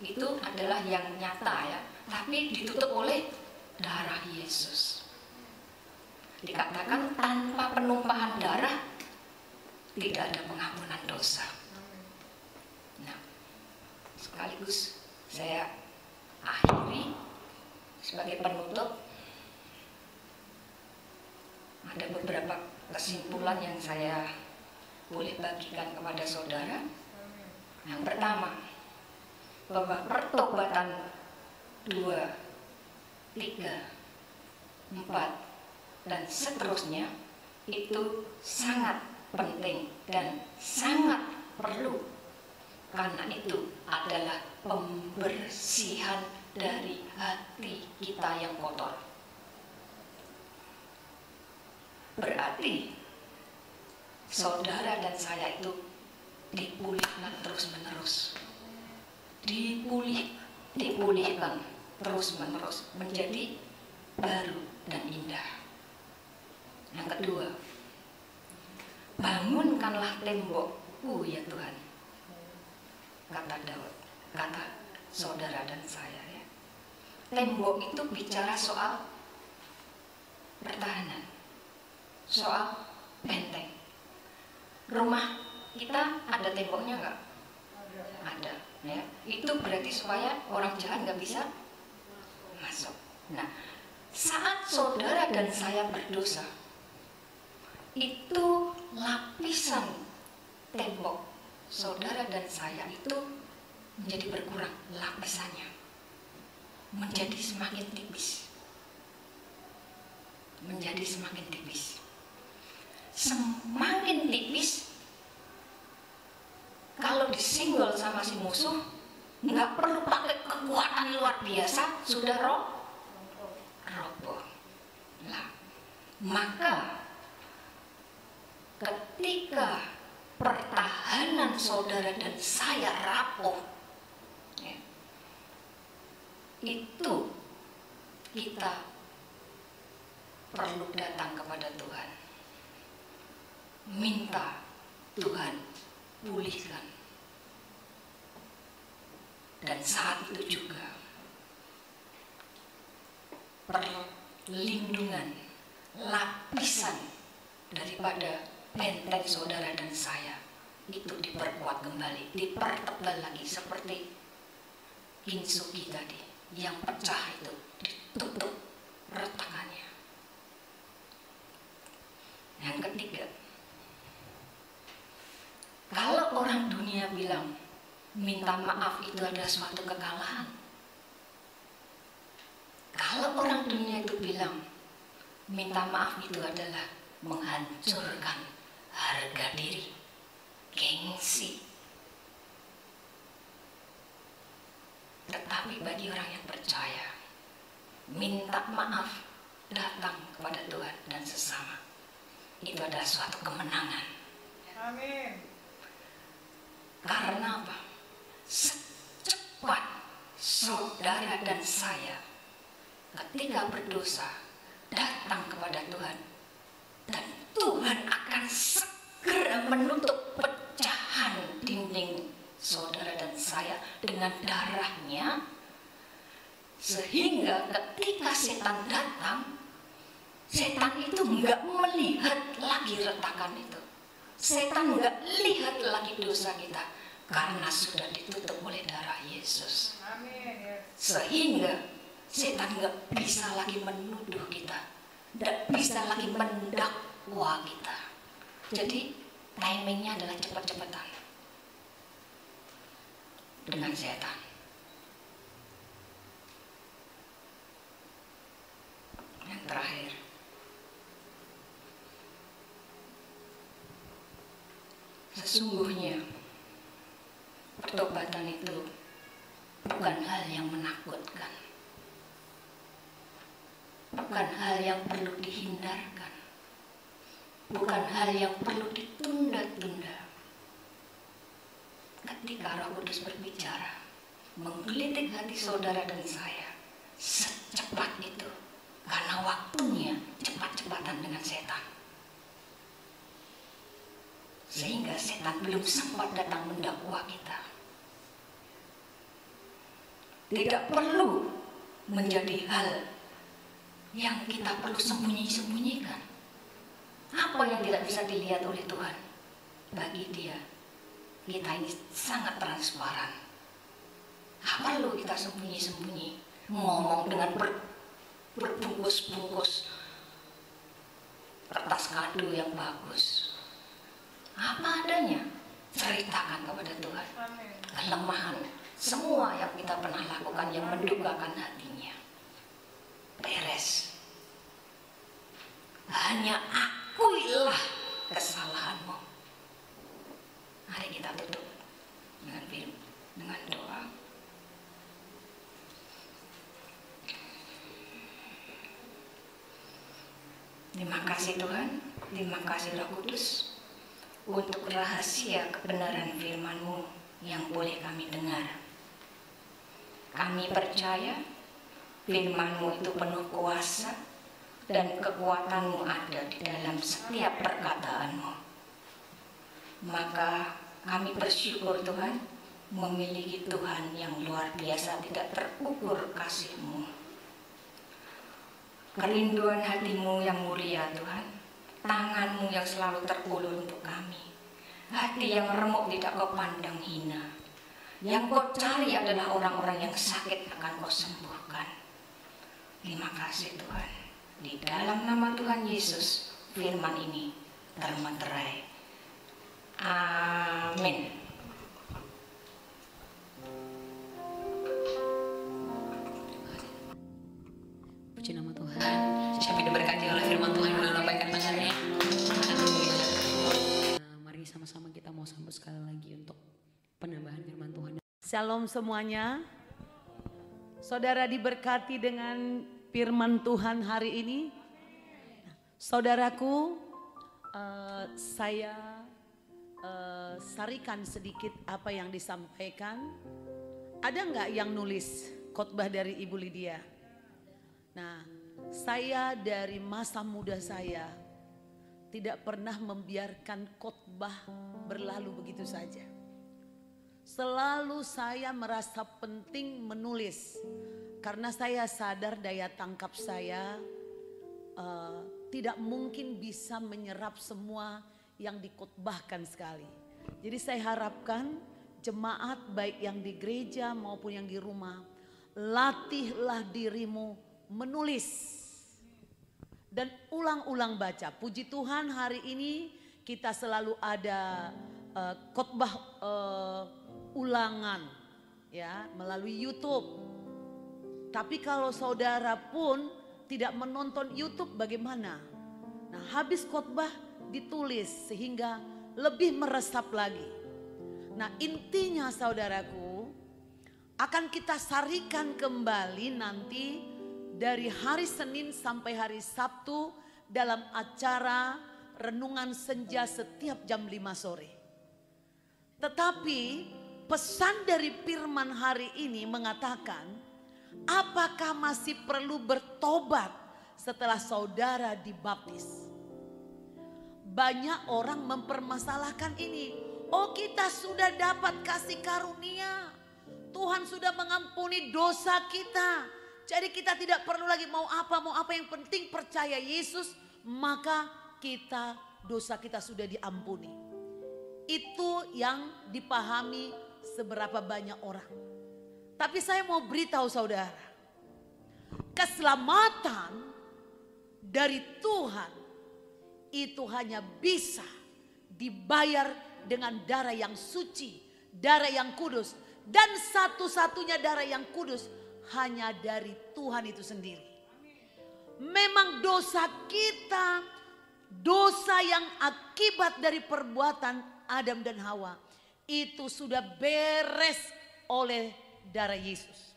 Itu adalah yang nyata ya, tapi ditutup oleh darah Yesus. Dikatakan tanpa penumpahan darah tidak ada pengampunan dosa. Nah, sekaligus saya akhiri sebagai penutup. Ada beberapa kesimpulan yang saya boleh bagikan kepada saudara. Yang pertama, bahwa pertobatan 2, 3, 4 dan seterusnya itu sangat penting dan sangat perlu, karena itu adalah pembersihan dari hati kita yang kotor. Berarti saudara dan saya itu dipulihkan terus-menerus, dipulihkan terus-menerus menjadi baru dan indah. Yang kedua, bangunkanlah tembokku ya Tuhan, kata Daud, kata saudara dan saya ya. Tembok itu bicara soal pertahanan, soal benteng. Rumah kita ada temboknya nggak? Ada ya. Itu berarti supaya orang jahat nggak bisa masuk. Nah, saat saudara dan saya berdosa, itu lapisan tembok saudara dan saya itu menjadi berkurang, lapisannya menjadi semakin tipis, menjadi semakin tipis, semakin tipis. Kalau disinggol sama si musuh, nggak perlu pakai kekuatan luar biasa, sudah roboh. Nah, maka ketika pertahanan saudara dan saya rapuh, ya, itu kita perlu datang kepada Tuhan, minta Tuhan pulihkan. Dan saat itu juga perlindungan, lapisan daripada benteng saudara dan saya itu diperkuat kembali, dipertebal lagi, seperti kintsugi tadi yang pecah itu ditutup retakannya. Yang ketiga, kalau orang dunia bilang minta maaf itu adalah suatu kekalahan, kalau orang dunia itu bilang minta maaf itu adalah menghancurkan harga diri, gengsi. Tetapi bagi orang yang percaya, minta maaf, datang kepada Tuhan dan sesama, itu adalah suatu kemenangan. Amin. Karena apa? Secepat saudara dan saya ketika berdosa datang kepada Tuhan, dan Tuhan akan segera menutup pecahan dinding saudara dan saya dengan darahnya, sehingga ketika setan datang, setan itu nggak melihat lagi retakan itu, setan nggak lihat lagi dosa kita, karena sudah ditutup oleh darah Yesus. Sehingga setan nggak bisa lagi menuduh kita, nggak bisa lagi mendakwa kita. Jadi timingnya adalah cepat-cepatan dengan setan. Yang terakhir, sesungguhnya pertobatan itu bukan hal yang menakutkan, bukan hal yang perlu dihindarkan, bukan hal yang perlu ditunda-tunda. Ketika Roh Kudus berbicara, menggelitik hati saudara dan saya, secepat itu, karena waktunya cepat-cepatan dengan setan. Sehingga setan belum sempat datang mendakwa kita. Tidak perlu menjadi hal yang kita perlu sembunyi-sembunyikan. Apa yang tidak bisa dilihat oleh Tuhan, bagi Dia kita ini sangat transparan. Apa perlu kita sembunyi-sembunyi, ngomong dengan berbungkus-bungkus kertas kado yang bagus. Apa adanya, ceritakan kepada Tuhan kelemahan, semua yang kita pernah lakukan yang mendukakan hatinya. Beres. Hanya akuilah kesalahanmu. Mari kita tutup dengan doa. Terima kasih Tuhan, terima kasih Roh Kudus untuk rahasia kebenaran firman-Mu yang boleh kami dengar. Kami percaya firman-Mu itu penuh kuasa dan kekuatan-Mu ada di dalam setiap perkataan-Mu. Maka kami bersyukur Tuhan, memiliki Tuhan yang luar biasa, tidak terukur kasih-Mu. Kerinduan hati-Mu yang mulia Tuhan, tangan-Mu yang selalu terulur untuk kami. Hati yang remuk tidak Kau pandang hina. Yang Kau cari adalah orang-orang yang sakit akan Kau sembuhkan. Terima kasih Tuhan. Di dalam nama Tuhan Yesus, firman ini termeterai. Amin. Puji nama Tuhan. Siapa yang diberkati oleh firman Tuhan, melambaikan tangannya. Haleluya. Nah, mari sama-sama kita mau sambut sekali lagi untuk penambahan firman Tuhan. Shalom semuanya. Saudara diberkati dengan firman Tuhan hari ini. Saudaraku, saya sarikan sedikit apa yang disampaikan. Ada nggak yang nulis khotbah dari Ibu Lydia? Nah, saya dari masa muda saya tidak pernah membiarkan khotbah berlalu begitu saja. Selalu saya merasa penting menulis karena saya sadar daya tangkap saya tidak mungkin bisa menyerap semua yang dikhotbahkan sekali. Jadi saya harapkan jemaat baik yang di gereja maupun yang di rumah, latihlah dirimu menulis dan ulang-ulang baca. Puji Tuhan hari ini kita selalu ada khotbah ulangan ya melalui YouTube. Tapi kalau saudara pun tidak menonton YouTube bagaimana? Nah, habis khotbah ditulis sehingga lebih meresap lagi. Nah, intinya saudaraku akan kita sarikan kembali nanti dari hari Senin sampai hari Sabtu dalam acara renungan senja setiap jam 5 sore. Tetapi pesan dari firman hari ini mengatakan, apakah masih perlu bertobat setelah saudara dibaptis? Banyak orang mempermasalahkan ini. Oh, kita sudah dapat kasih karunia. Tuhan sudah mengampuni dosa kita. Jadi kita tidak perlu lagi mau apa yang penting percaya Yesus, maka dosa kita sudah diampuni. Itu yang dipahami seberapa banyak orang. Tapi saya mau beritahu saudara, keselamatan dari Tuhan itu hanya bisa dibayar dengan darah yang suci, darah yang kudus. Dan satu-satunya darah yang kudus hanya dari Tuhan itu sendiri. Memang dosa kita, dosa yang akibat dari perbuatan Adam dan Hawa, itu sudah beres oleh darah Yesus.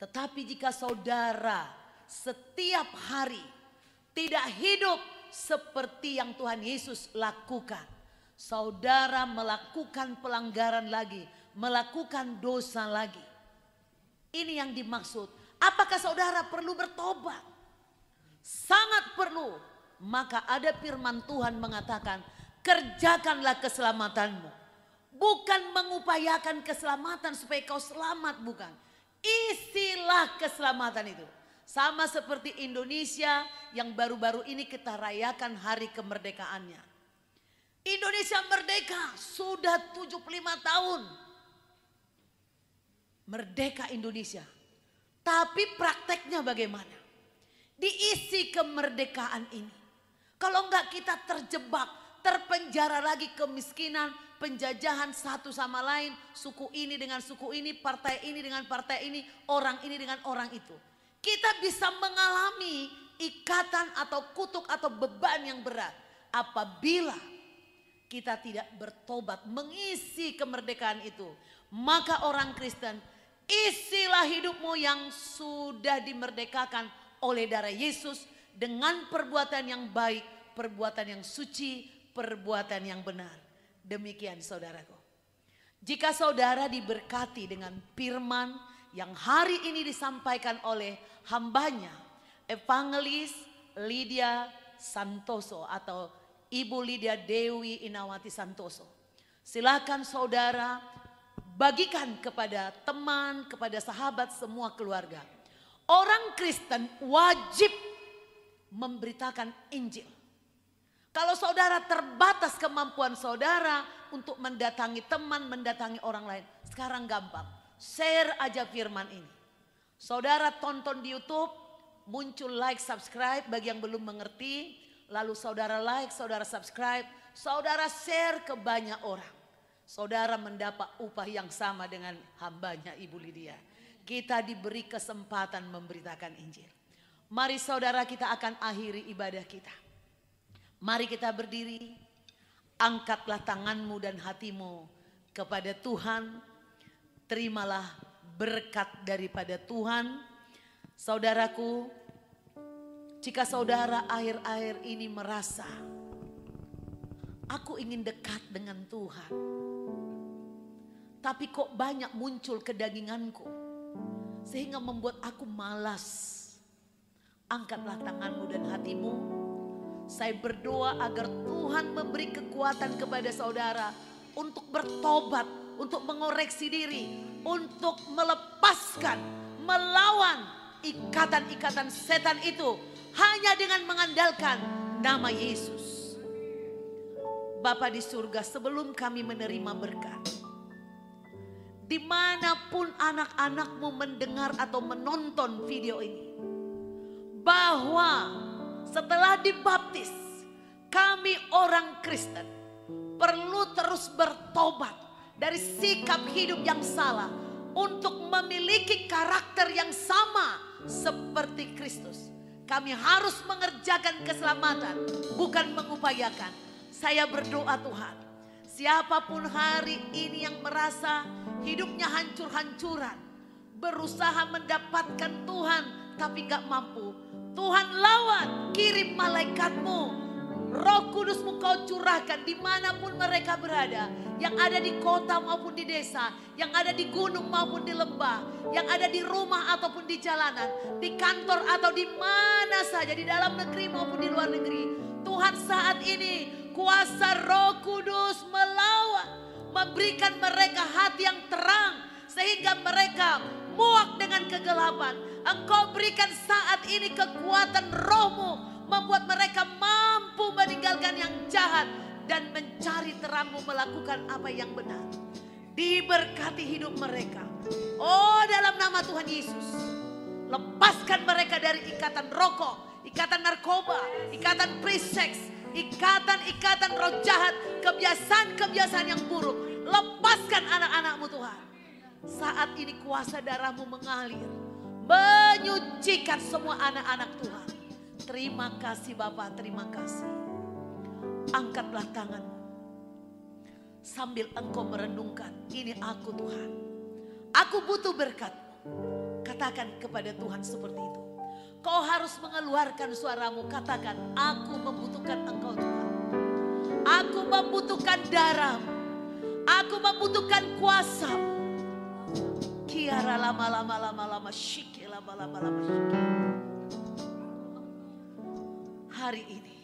Tetapi jika saudara setiap hari tidak hidup seperti yang Tuhan Yesus lakukan, saudara melakukan pelanggaran lagi, melakukan dosa lagi. Ini yang dimaksud. Apakah saudara perlu bertobat? Sangat perlu. Maka ada firman Tuhan mengatakan, kerjakanlah keselamatanmu. Bukan mengupayakan keselamatan supaya kau selamat, bukan. Isilah keselamatan itu. Sama seperti Indonesia yang baru-baru ini kita rayakan hari kemerdekaannya. Indonesia merdeka sudah 75 tahun. Merdeka Indonesia. Tapi prakteknya bagaimana? Diisi kemerdekaan ini. Kalau enggak kita terjebak, terpenjara lagi kemiskinan, penjajahan satu sama lain, suku ini dengan suku ini, partai ini dengan partai ini, orang ini dengan orang itu. Kita bisa mengalami ikatan atau kutuk atau beban yang berat apabila kita tidak bertobat mengisi kemerdekaan itu. Maka orang Kristen, isilah hidupmu yang sudah dimerdekakan oleh darah Yesus dengan perbuatan yang baik, perbuatan yang suci, perbuatan yang benar. Demikian saudaraku. Jika saudara diberkati dengan firman yang hari ini disampaikan oleh hambanya, Evangelis Lydia Santoso atau Ibu Lydia Dewi Inawati Santoso. Silakan saudara bagikan kepada teman, kepada sahabat, semua keluarga. Orang Kristen wajib memberitakan Injil. Kalau saudara terbatas kemampuan saudara untuk mendatangi teman, mendatangi orang lain, sekarang gampang. Share aja firman ini. Saudara tonton di YouTube, muncul like, subscribe bagi yang belum mengerti. Lalu saudara like, saudara subscribe, saudara share ke banyak orang. Saudara mendapat upah yang sama dengan hambanya Ibu Lydia. Kita diberi kesempatan memberitakan Injil. Mari saudara, kita akan akhiri ibadah kita. Mari kita berdiri. Angkatlah tanganmu dan hatimu kepada Tuhan. Terimalah berkat daripada Tuhan. Saudaraku, jika saudara akhir-akhir ini merasa, aku ingin dekat dengan Tuhan, tapi kok banyak muncul kedaginganku sehingga membuat aku malas. Angkatlah tanganmu dan hatimu. Saya berdoa agar Tuhan memberi kekuatan kepada saudara untuk bertobat, untuk mengoreksi diri, untuk melepaskan, melawan ikatan-ikatan setan itu hanya dengan mengandalkan nama Yesus. Bapa di surga, sebelum kami menerima berkat, dimanapun anak-anakmu mendengar atau menonton video ini, bahwa setelah dibaptis, kami orang Kristen perlu terus bertobat dari sikap hidup yang salah untuk memiliki karakter yang sama seperti Kristus. Kami harus mengerjakan keselamatan, bukan mengupayakan. Saya berdoa Tuhan, siapapun hari ini yang merasa hidupnya hancur-hancuran, berusaha mendapatkan Tuhan tapi gak mampu, Tuhan lawan, kirim malaikatmu, Roh Kudusmu kau curahkan dimanapun mereka berada, yang ada di kota maupun di desa, yang ada di gunung maupun di lembah, yang ada di rumah ataupun di jalanan, di kantor atau di mana saja, di dalam negeri maupun di luar negeri. Tuhan, saat ini kuasa Roh Kudus melawan, memberikan mereka hati yang terang sehingga mereka muak dengan kegelapan. Engkau berikan saat ini kekuatan Roh-Mu, membuat mereka mampu meninggalkan yang jahat dan mencari terang-Mu, melakukan apa yang benar. Diberkati hidup mereka. Oh, dalam nama Tuhan Yesus, lepaskan mereka dari ikatan rokok, ikatan narkoba, ikatan pre-sex, ikatan-ikatan roh jahat, kebiasaan-kebiasaan yang buruk. Lepaskan anak-anak-Mu Tuhan. Saat ini kuasa darah-Mu mengalir, menyucikan semua anak-anak Tuhan. Terima kasih Bapa, terima kasih. Angkatlah tanganmu sambil engkau merenungkan, ini aku Tuhan, aku butuh berkat-Mu. Katakan kepada Tuhan seperti itu. Kau harus mengeluarkan suaramu, katakan, aku membutuhkan engkau Tuhan. Aku membutuhkan darah-Mu, aku membutuhkan kuasa-Mu. Kiara lama syiki lama syiki. Hari ini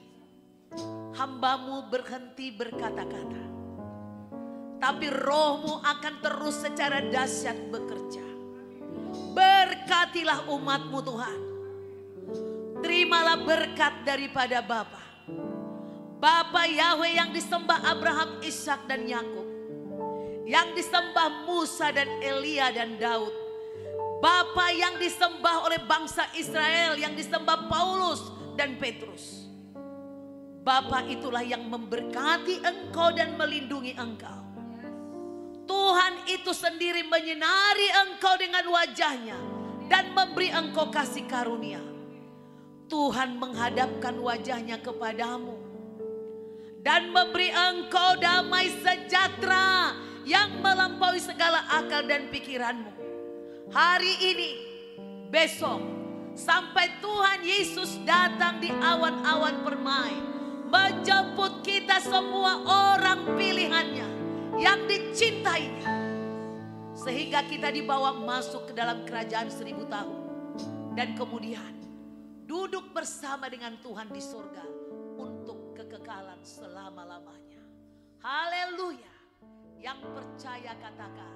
hamba-Mu berhenti berkata-kata, tapi Roh-Mu akan terus secara dahsyat bekerja. Berkatilah umat-Mu Tuhan. Terimalah berkat daripada Bapa. Bapa Yahweh yang disembah Abraham, Ishak dan Yakub, yang disembah Musa dan Elia dan Daud. Bapa yang disembah oleh bangsa Israel, yang disembah Paulus dan Petrus. Bapa itulah yang memberkati engkau dan melindungi engkau. Tuhan itu sendiri menyinari engkau dengan wajahnya dan memberi engkau kasih karunia. Tuhan menghadapkan wajahnya kepadamu dan memberi engkau damai sejahtera yang melampaui segala akal dan pikiranmu. Hari ini, besok, sampai Tuhan Yesus datang di awan-awan permai, menjemput kita semua orang pilihannya yang dicintainya, sehingga kita dibawa masuk ke dalam kerajaan 1000 tahun. Dan kemudian duduk bersama dengan Tuhan di surga untuk kekekalan. kekekalan selama-lamanya. Haleluya. Yang percaya katakan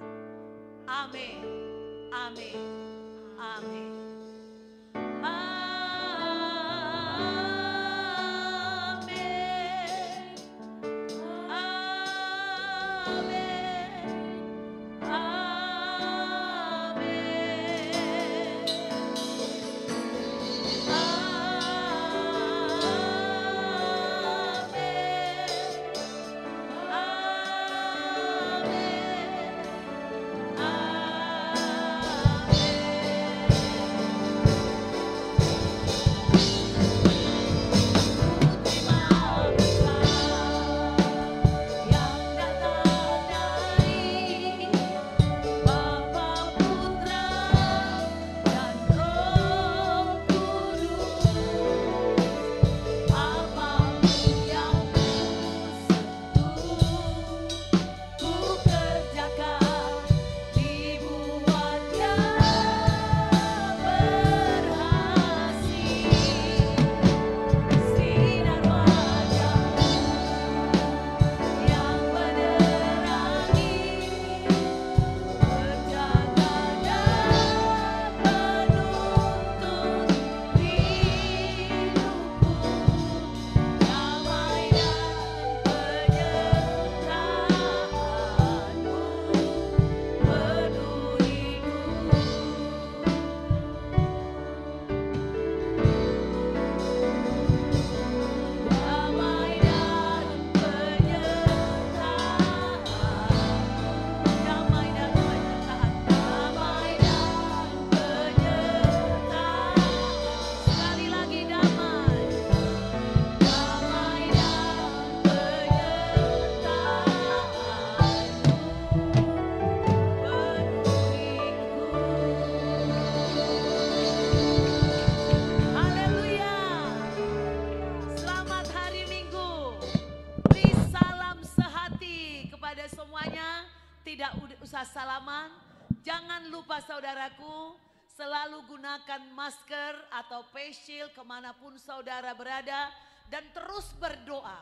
amin, amin, amin. Salaman, jangan lupa saudaraku, selalu gunakan masker atau face shield kemanapun saudara berada dan terus berdoa.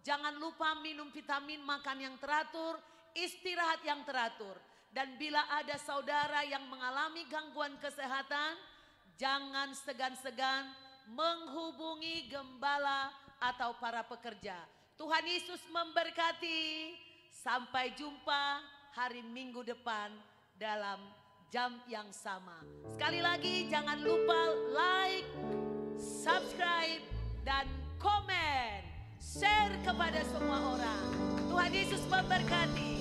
Jangan lupa minum vitamin, makan yang teratur, istirahat yang teratur. Dan bila ada saudara yang mengalami gangguan kesehatan, jangan segan-segan menghubungi gembala atau para pekerja. Tuhan Yesus memberkati. Sampai jumpa hari Minggu depan dalam jam yang sama. Sekali lagi jangan lupa like, subscribe, dan komen. Share kepada semua orang. Tuhan Yesus memberkati.